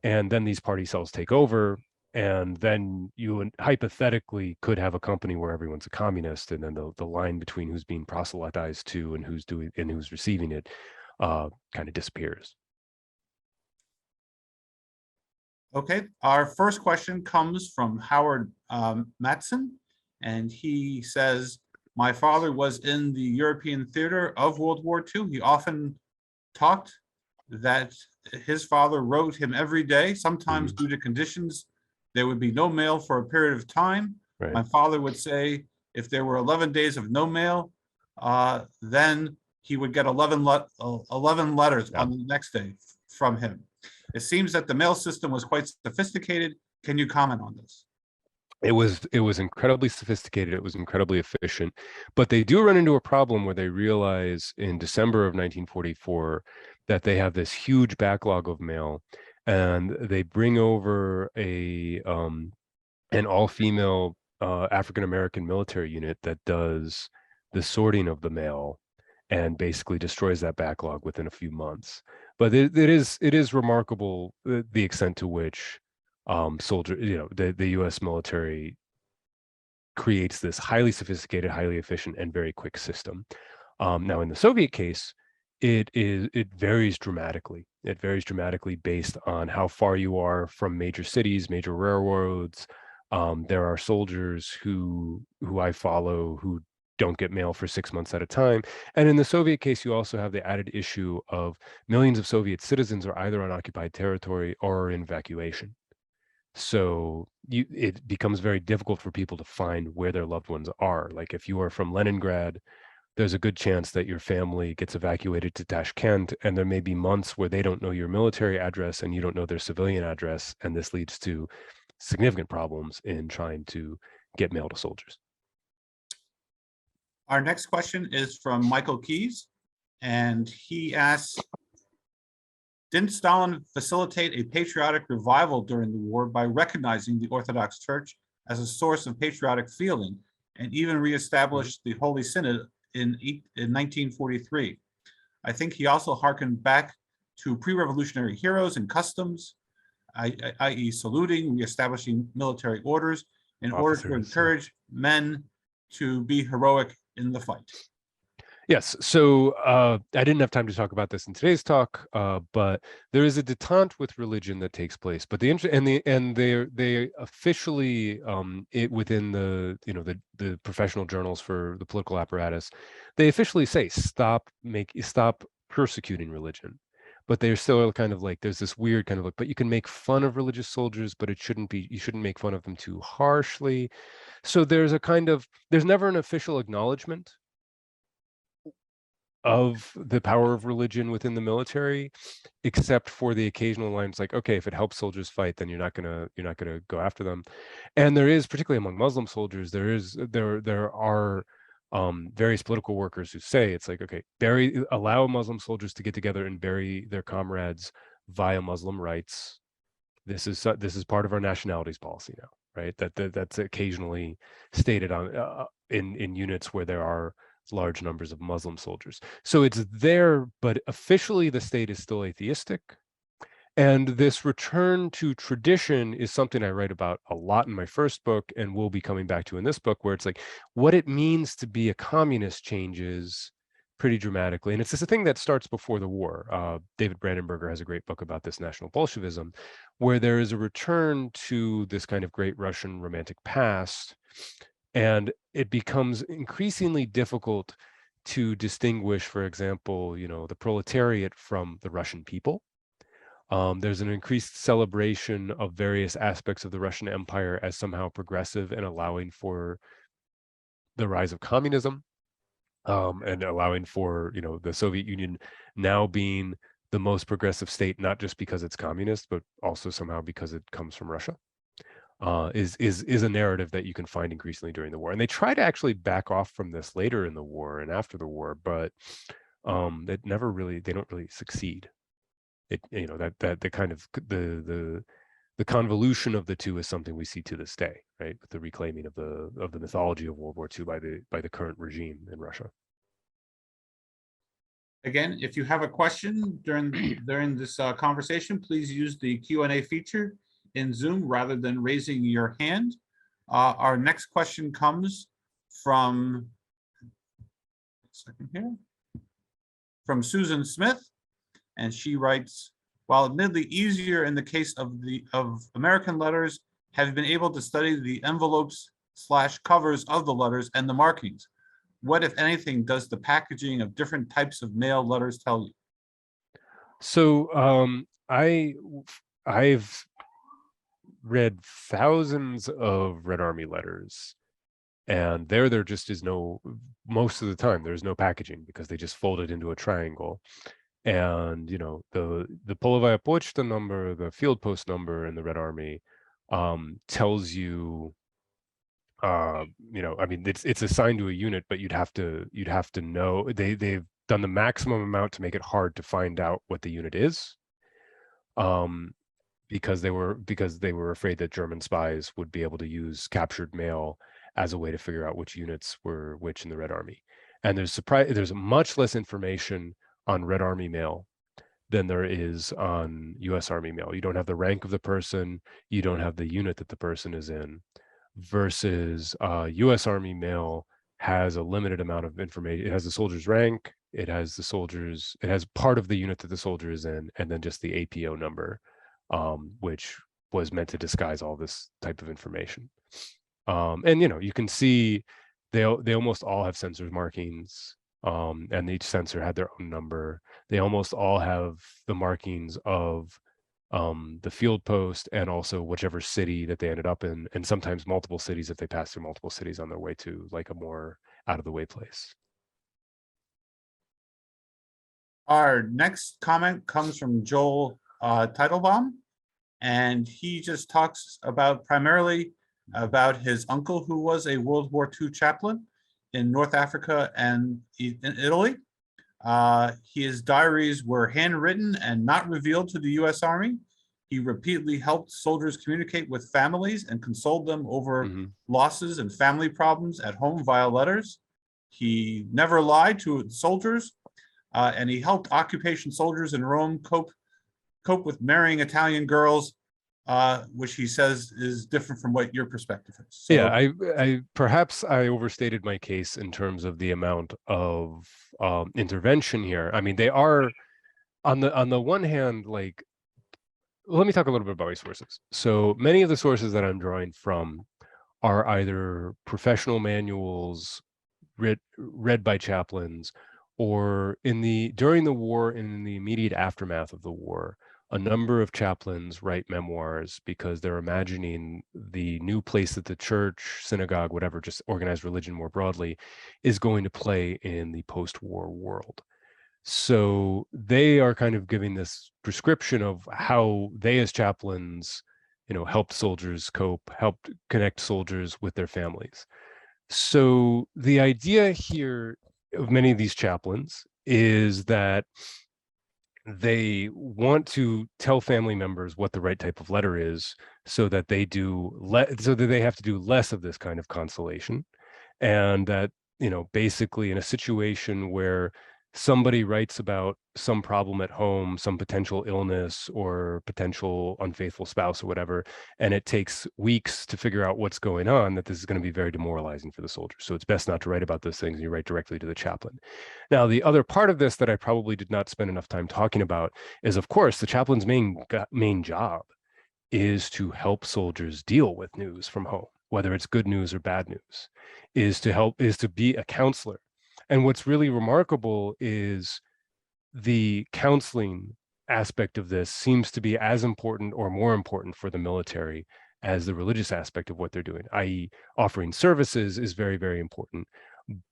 [SPEAKER 2] and then these party cells take over. And then you hypothetically could have a company where everyone's a communist, and then the line between who's being proselytized to and who's receiving it kind of disappears.
[SPEAKER 1] Okay, our first question comes from Howard Matson, and he says, my father was in the European theater of World War II. He often talked that his father wrote him every day. Sometimes due to conditions, there would be no mail for a period of time.
[SPEAKER 2] Right.
[SPEAKER 1] My father would say if there were 11 days of no mail, then he would get 11 letters on the next day from him. It seems that the mail system was quite sophisticated. Can you comment on this?
[SPEAKER 2] It was incredibly sophisticated. It was incredibly efficient, but they do run into a problem where they realize in December of 1944 that they have this huge backlog of mail, and they bring over an all-female African-American military unit that does the sorting of the mail and basically destroys that backlog within a few months. But it is remarkable the extent to which the U.S. military creates this highly sophisticated, highly efficient, and very quick system. Now, in the Soviet case, it varies dramatically. It varies dramatically based on how far you are from major cities, major railroads. There are soldiers who I follow who don't get mail for 6 months at a time. And in the Soviet case, you also have the added issue of millions of Soviet citizens are either on occupied territory or in evacuation. So it becomes very difficult for people to find where their loved ones are. Like if you are from Leningrad, there's a good chance that your family gets evacuated to Tashkent, and there may be months where they don't know your military address and you don't know their civilian address. And this leads to significant problems in trying to get mail to soldiers.
[SPEAKER 1] Our next question is from Michael Keyes, and he asks, didn't Stalin facilitate a patriotic revival during the war by recognizing the Orthodox Church as a source of patriotic feeling, and even reestablished the Holy Synod in 1943? I think he also hearkened back to pre-revolutionary heroes and customs, i.e. saluting, reestablishing military orders in order to encourage men to be heroic in the fight.
[SPEAKER 2] Yes, so I didn't have time to talk about this in today's talk, but there is a detente with religion that takes place. But they officially within the the professional journals for the political apparatus, they officially say stop persecuting religion. But they're still kind of like there's this weird kind of like, but you can make fun of religious soldiers, but you shouldn't make fun of them too harshly. So there's never an official acknowledgement of the power of religion within the military, except for the occasional lines like, okay, if it helps soldiers fight, then you're not gonna go after them. And there is, particularly among Muslim soldiers, there are various political workers who say it's like, okay, allow Muslim soldiers to get together and bury their comrades via Muslim rites. This is part of our nationalities policy now, right? That's occasionally stated on in units where there are large numbers of Muslim soldiers. So it's there, but officially the state is still atheistic. And this return to tradition is something I write about a lot in my first book and will be coming back to in this book, where it's like what it means to be a communist changes pretty dramatically. And it's just a thing that starts before the war. David Brandenburger has a great book about this, National Bolshevism, where there is a return to this kind of great Russian romantic past. And it becomes increasingly difficult to distinguish, for example, the proletariat from the Russian people. There's an increased celebration of various aspects of the Russian Empire as somehow progressive and allowing for the rise of communism, and allowing for the Soviet Union now being the most progressive state, not just because it's communist, but also somehow because it comes from Russia. Is a narrative that you can find increasingly during the war, and they try to actually back off from this later in the war and after the war, but they don't really succeed. That the kind of the convolution of the two is something we see to this day, right? With the reclaiming of the mythology of World War II by the current regime in Russia.
[SPEAKER 1] Again, if you have a question during this conversation, please use the Q&A feature in Zoom rather than raising your hand. Our next question comes from from Susan Smith, and she writes, while admittedly easier in the case of American letters, have been able to study the envelopes / covers of the letters and the markings. What, if anything, does the packaging of different types of mail letters tell you?
[SPEAKER 2] So I've read thousands of Red Army letters, and there just is most of the time there's no packaging because they just fold it into a triangle. And the Polowaya Pochta number, the field post number in the Red Army tells you, I mean, it's assigned to a unit, but you'd have to know they've done the maximum amount to make it hard to find out what the unit is, because they were afraid that German spies would be able to use captured mail as a way to figure out which units were which in the Red Army. And there's much less information on Red Army mail than there is on US Army mail. You don't have the rank of the person, you don't have the unit that the person is in, versus US Army mail has a limited amount of information. It has the soldier's rank, it has part of the unit that the soldier is in, and then just the APO number, which was meant to disguise all this type of information. And you can see they almost all have censors markings, and each censor had their own number. They almost all have the markings of the field post and also whichever city that they ended up in, and sometimes multiple cities if they pass through multiple cities on their way to like a more out of the way place.
[SPEAKER 1] Our next comment comes from Joel Teitelbaum, and he just talks primarily about his uncle who was a World War II chaplain in North Africa and in Italy. His diaries were handwritten and not revealed to the US Army. He repeatedly helped soldiers communicate with families and consoled them over losses and family problems at home via letters. He never lied to soldiers, and he helped occupation soldiers in Rome cope with marrying Italian girls which he says is different from what your perspective is. So,
[SPEAKER 2] Yeah, I perhaps I overstated my case in terms of the amount of intervention here. I mean, they are on the one hand, like, let me talk a little bit about my sources. So many of the sources that I'm drawing from are either professional manuals read by chaplains, or during the war and in the immediate aftermath of the war, a number of chaplains write memoirs because they're imagining the new place that the church, synagogue, whatever, just organized religion more broadly, is going to play in the post-war world. So they are kind of giving this prescription of how they as chaplains, helped soldiers cope, helped connect soldiers with their families. So the idea here of many of these chaplains is that they want to tell family members what the right type of letter is, so that so that they have to do less of this kind of consolation, and that basically in a situation where somebody writes about some problem at home, some potential illness or potential unfaithful spouse or whatever, and it takes weeks to figure out what's going on, that this is going to be very demoralizing for the soldiers. So it's best not to write about those things, and you write directly to the chaplain. Now, the other part of this that I probably did not spend enough time talking about is, of course, the chaplain's main job is to help soldiers deal with news from home, whether it's good news or bad news, is to be a counselor. And what's really remarkable is the counseling aspect of this seems to be as important or more important for the military as the religious aspect of what they're doing, i.e. offering services is very, very important.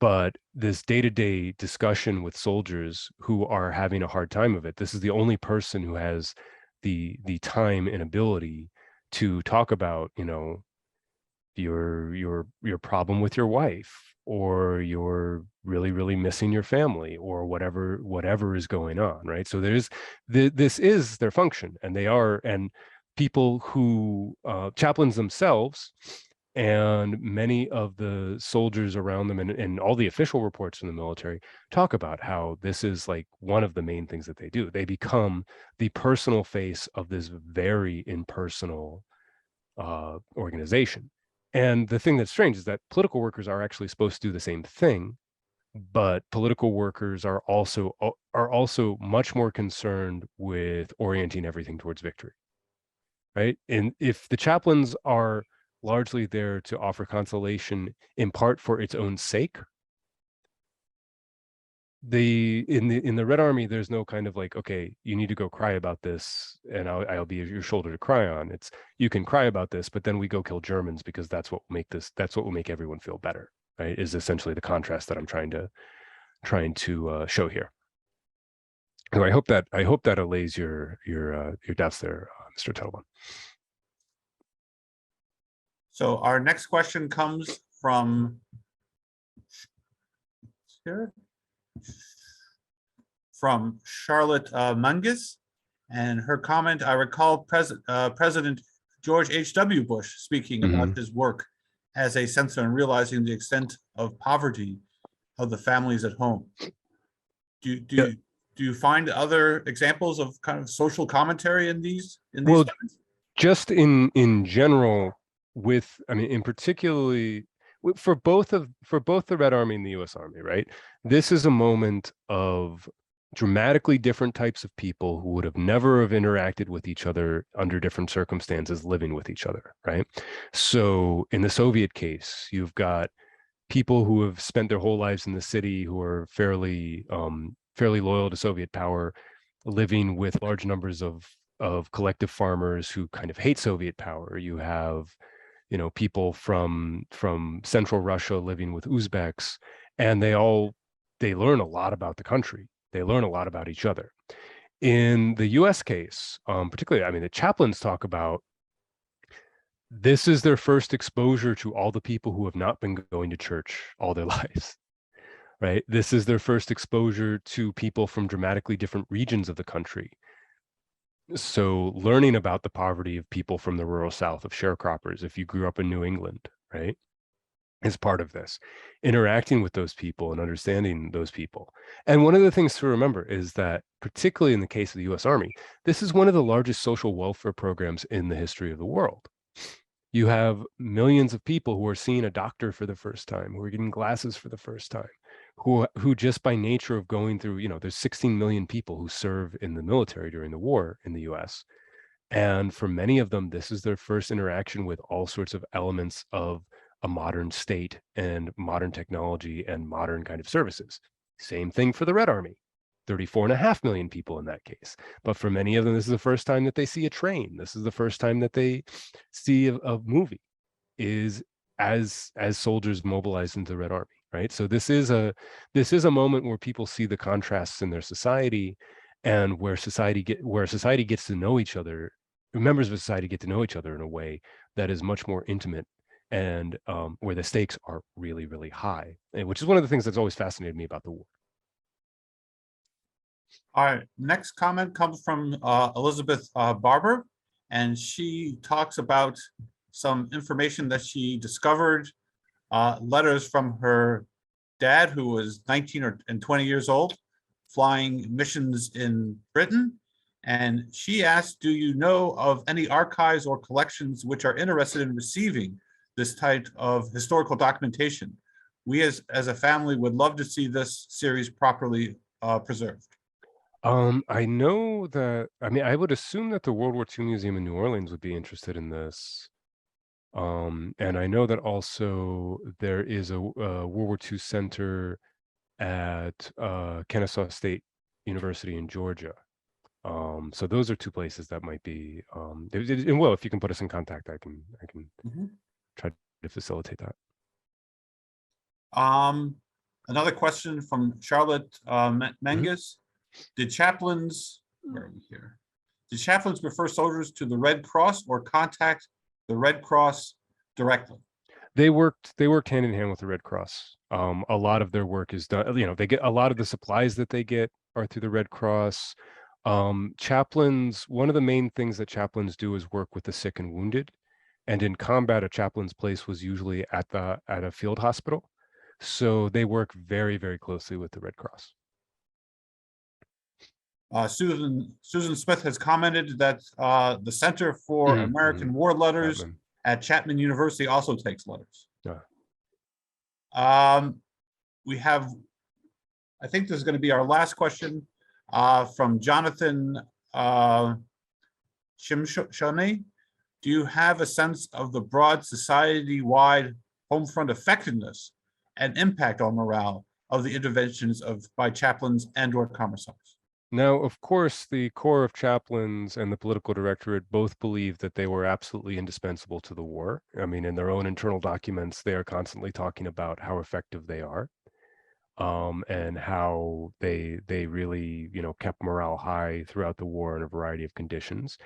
[SPEAKER 2] But this day-to-day discussion with soldiers who are having a hard time of it, this is the only person who has the time and ability to talk about, your problem with your wife, or you're really, really missing your family, or whatever is going on, right? So this is their function, and people who chaplains themselves and many of the soldiers around them, and all the official reports from the military talk about how this is like one of the main things that they do. They become the personal face of this very impersonal organization. And the thing that's strange is that political workers are actually supposed to do the same thing, but political workers are also much more concerned with orienting everything towards victory, right? And if the chaplains are largely there to offer consolation in part for its own sake, in the Red Army, there's no kind of like, okay, you need to go cry about this, and I'll be your shoulder to cry on. It's, you can cry about this, but then we go kill Germans, because that's what will make everyone feel better, right? Is essentially the contrast that I'm trying to show here. So I hope that allays your doubts there, Mr. Tettleman.
[SPEAKER 1] So our next question comes from Charlotte Mungis, and her comment: I recall President George H.W. Bush speaking about his work as a censor and realizing the extent of poverty of the families at home. Do you find other examples of kind of social commentary in these?
[SPEAKER 2] Well, just in general, in particularly for both the Red Army and the U.S. Army, right? This is a moment of dramatically different types of people who would have never have interacted with each other under different circumstances, living with each other, right? So in the Soviet case, you've got people who have spent their whole lives in the city, who are fairly loyal to Soviet power, living with large numbers of collective farmers who kind of hate Soviet power. You have, people from Central Russia living with Uzbeks, and they learn a lot about the country. They learn a lot about each other. In the US case, particularly, the chaplains talk about this is their first exposure to all the people who have not been going to church all their lives, right? This is their first exposure to people from dramatically different regions of the country. So learning about the poverty of people from the rural South, of sharecroppers, if you grew up in New England, right? is part of this, interacting with those people and understanding those people. And one of the things to remember is that, particularly in the case of the US Army, this is one of the largest social welfare programs in the history of the world. You have millions of people who are seeing a doctor for the first time, who are getting glasses for the first time, who just by nature of going through, there's 16 million people who serve in the military during the war in the US. And for many of them, this is their first interaction with all sorts of elements of a modern state and modern technology and modern kind of services. Same thing for the Red Army. 34.5 million people in that case. But for many of them, this is the first time that they see a train. This is the first time that they see a movie, is as soldiers mobilized into the Red Army, right? So this is a moment where people see the contrasts in their society, and where society gets to know each other. Members of society get to know each other in a way that is much more intimate, and where the stakes are really, really high, which is one of the things that's always fascinated me about the war.
[SPEAKER 1] All right, next comment comes from Elizabeth Barber, and she talks about some information that she discovered, letters from her dad, who was 19 and 20 years old, flying missions in Britain. And she asked, do you know of any archives or collections which are interested in receiving this type of historical documentation? We as a family would love to see this series properly preserved.
[SPEAKER 2] I know that, I would assume that the World War II Museum in New Orleans would be interested in this. And I know that also there is a World War II center at Kennesaw State University in Georgia. So those are two places that might be, and well, if you can put us in contact, I can try to facilitate that.
[SPEAKER 1] Another question from Charlotte Menges. Did chaplains, where are we here? Did chaplains refer soldiers to the Red Cross or contact the Red Cross directly?
[SPEAKER 2] They worked hand in hand with the Red Cross. A lot of their work is done, they get a lot of the supplies that they get are through the Red Cross. Chaplains, one of the main things that chaplains do is work with the sick and wounded. And in combat, a chaplain's place was usually at a field hospital. So they work very, very closely with the Red Cross.
[SPEAKER 1] Susan Smith has commented that the Center for American War Letters at Chapman University also takes letters.
[SPEAKER 2] Yeah.
[SPEAKER 1] We have, I think this is going to be our last question from Jonathan Shimshoni. Do you have a sense of the broad society-wide home front effectiveness and impact on morale of the interventions by chaplains and/or commissars?
[SPEAKER 2] Now, of course, the Corps of Chaplains and the political directorate both believe that they were absolutely indispensable to the war. In their own internal documents, they are constantly talking about how effective they are, and how they really, kept morale high throughout the war in a variety of conditions.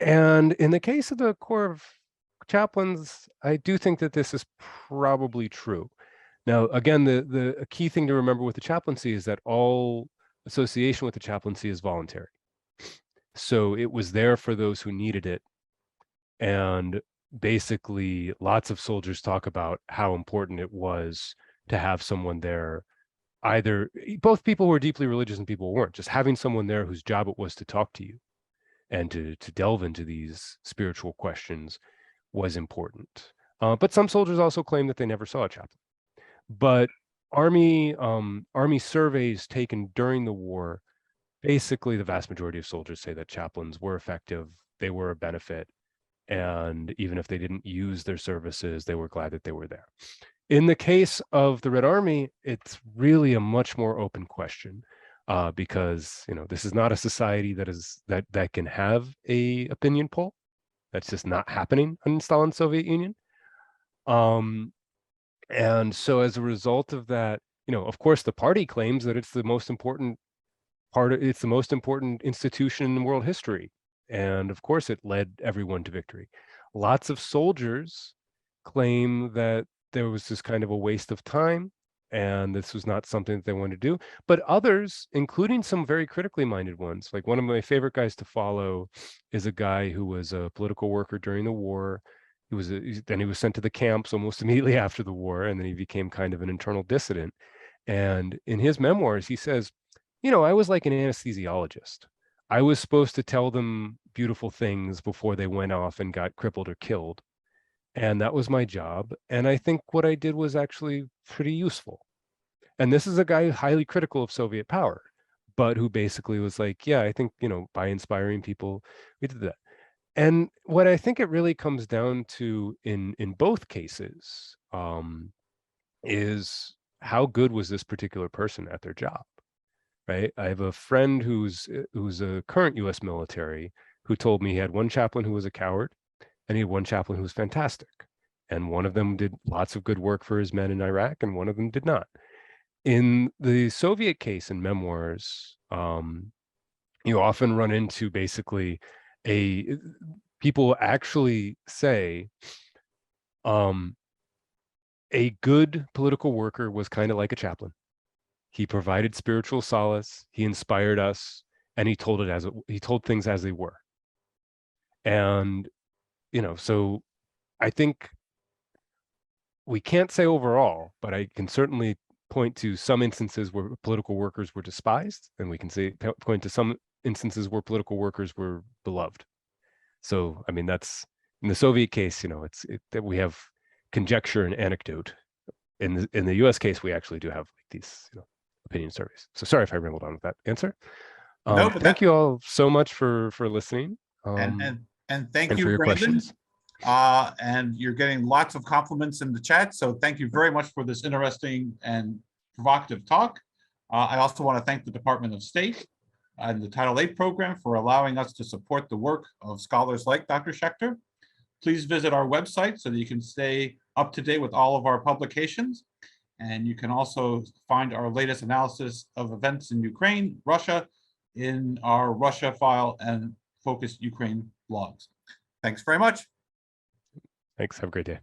[SPEAKER 2] And in the case of the Corps of Chaplains, I do think that this is probably true. Now, again, the key thing to remember with the chaplaincy is that all association with the chaplaincy is voluntary. So it was there for those who needed it. And basically, lots of soldiers talk about how important it was to have someone there, either both people who were deeply religious and people who weren't, just having someone there whose job it was to talk to you and to delve into these spiritual questions was important. But some soldiers also claim that they never saw a chaplain. But Army surveys taken during the war, basically the vast majority of soldiers say that chaplains were effective, they were a benefit, and even if they didn't use their services, they were glad that they were there. In the case of the Red Army, it's really a much more open question, because this is not a society that can have a opinion poll. That's just not happening in Stalin's Soviet Union. And so as a result of that, of course, the party claims that it's the most important it's the most important institution in world history. And of course, it led everyone to victory. Lots of soldiers claim that there was this kind of a waste of time and this was not something that they wanted to do. But others, including some very critically minded ones, like one of my favorite guys to follow is a guy who was a political worker during the war. Then he was sent to the camps almost immediately after the war, and then he became kind of an internal dissident. And in his memoirs, he says, I was like an anesthesiologist. I was supposed to tell them beautiful things before they went off and got crippled or killed. And that was my job. And I think what I did was actually pretty useful. And this is a guy who's highly critical of Soviet power, but who basically was like, yeah, I think, by inspiring people, we did that. And what I think it really comes down to in both cases is how good was this particular person at their job, right? I have a friend who's a current U.S. military who told me he had one chaplain who was a coward, and he had one chaplain who was fantastic. And one of them did lots of good work for his men in Iraq, and one of them did not. In the Soviet case in memoirs, you often run into basically people actually say a good political worker was kind of like a chaplain. He provided spiritual solace, he inspired us, and he told things as they were. And so I think we can't say overall, but I can certainly point to some instances where political workers were despised, and we can point to some instances where political workers were beloved. So, I mean, that's in the Soviet case, that we have conjecture and anecdote. In the U.S. case, we actually do have these opinion surveys. So sorry if I rambled on with that answer.
[SPEAKER 1] No, but
[SPEAKER 2] thank you all so much for listening.
[SPEAKER 1] And thank
[SPEAKER 2] and
[SPEAKER 1] you,
[SPEAKER 2] for your
[SPEAKER 1] Brandon.
[SPEAKER 2] questions.
[SPEAKER 1] And you're getting lots of compliments in the chat. So thank you very much for this interesting and provocative talk. I also want to thank the Department of State and the Title VIII program for allowing us to support the work of scholars like Dr. Schechter. Please visit our website so that you can stay up to date with all of our publications. And you can also find our latest analysis of events in Ukraine, Russia, in our Russia file and Focus Ukraine blogs. Thanks very much.
[SPEAKER 2] Thanks. Have a great day.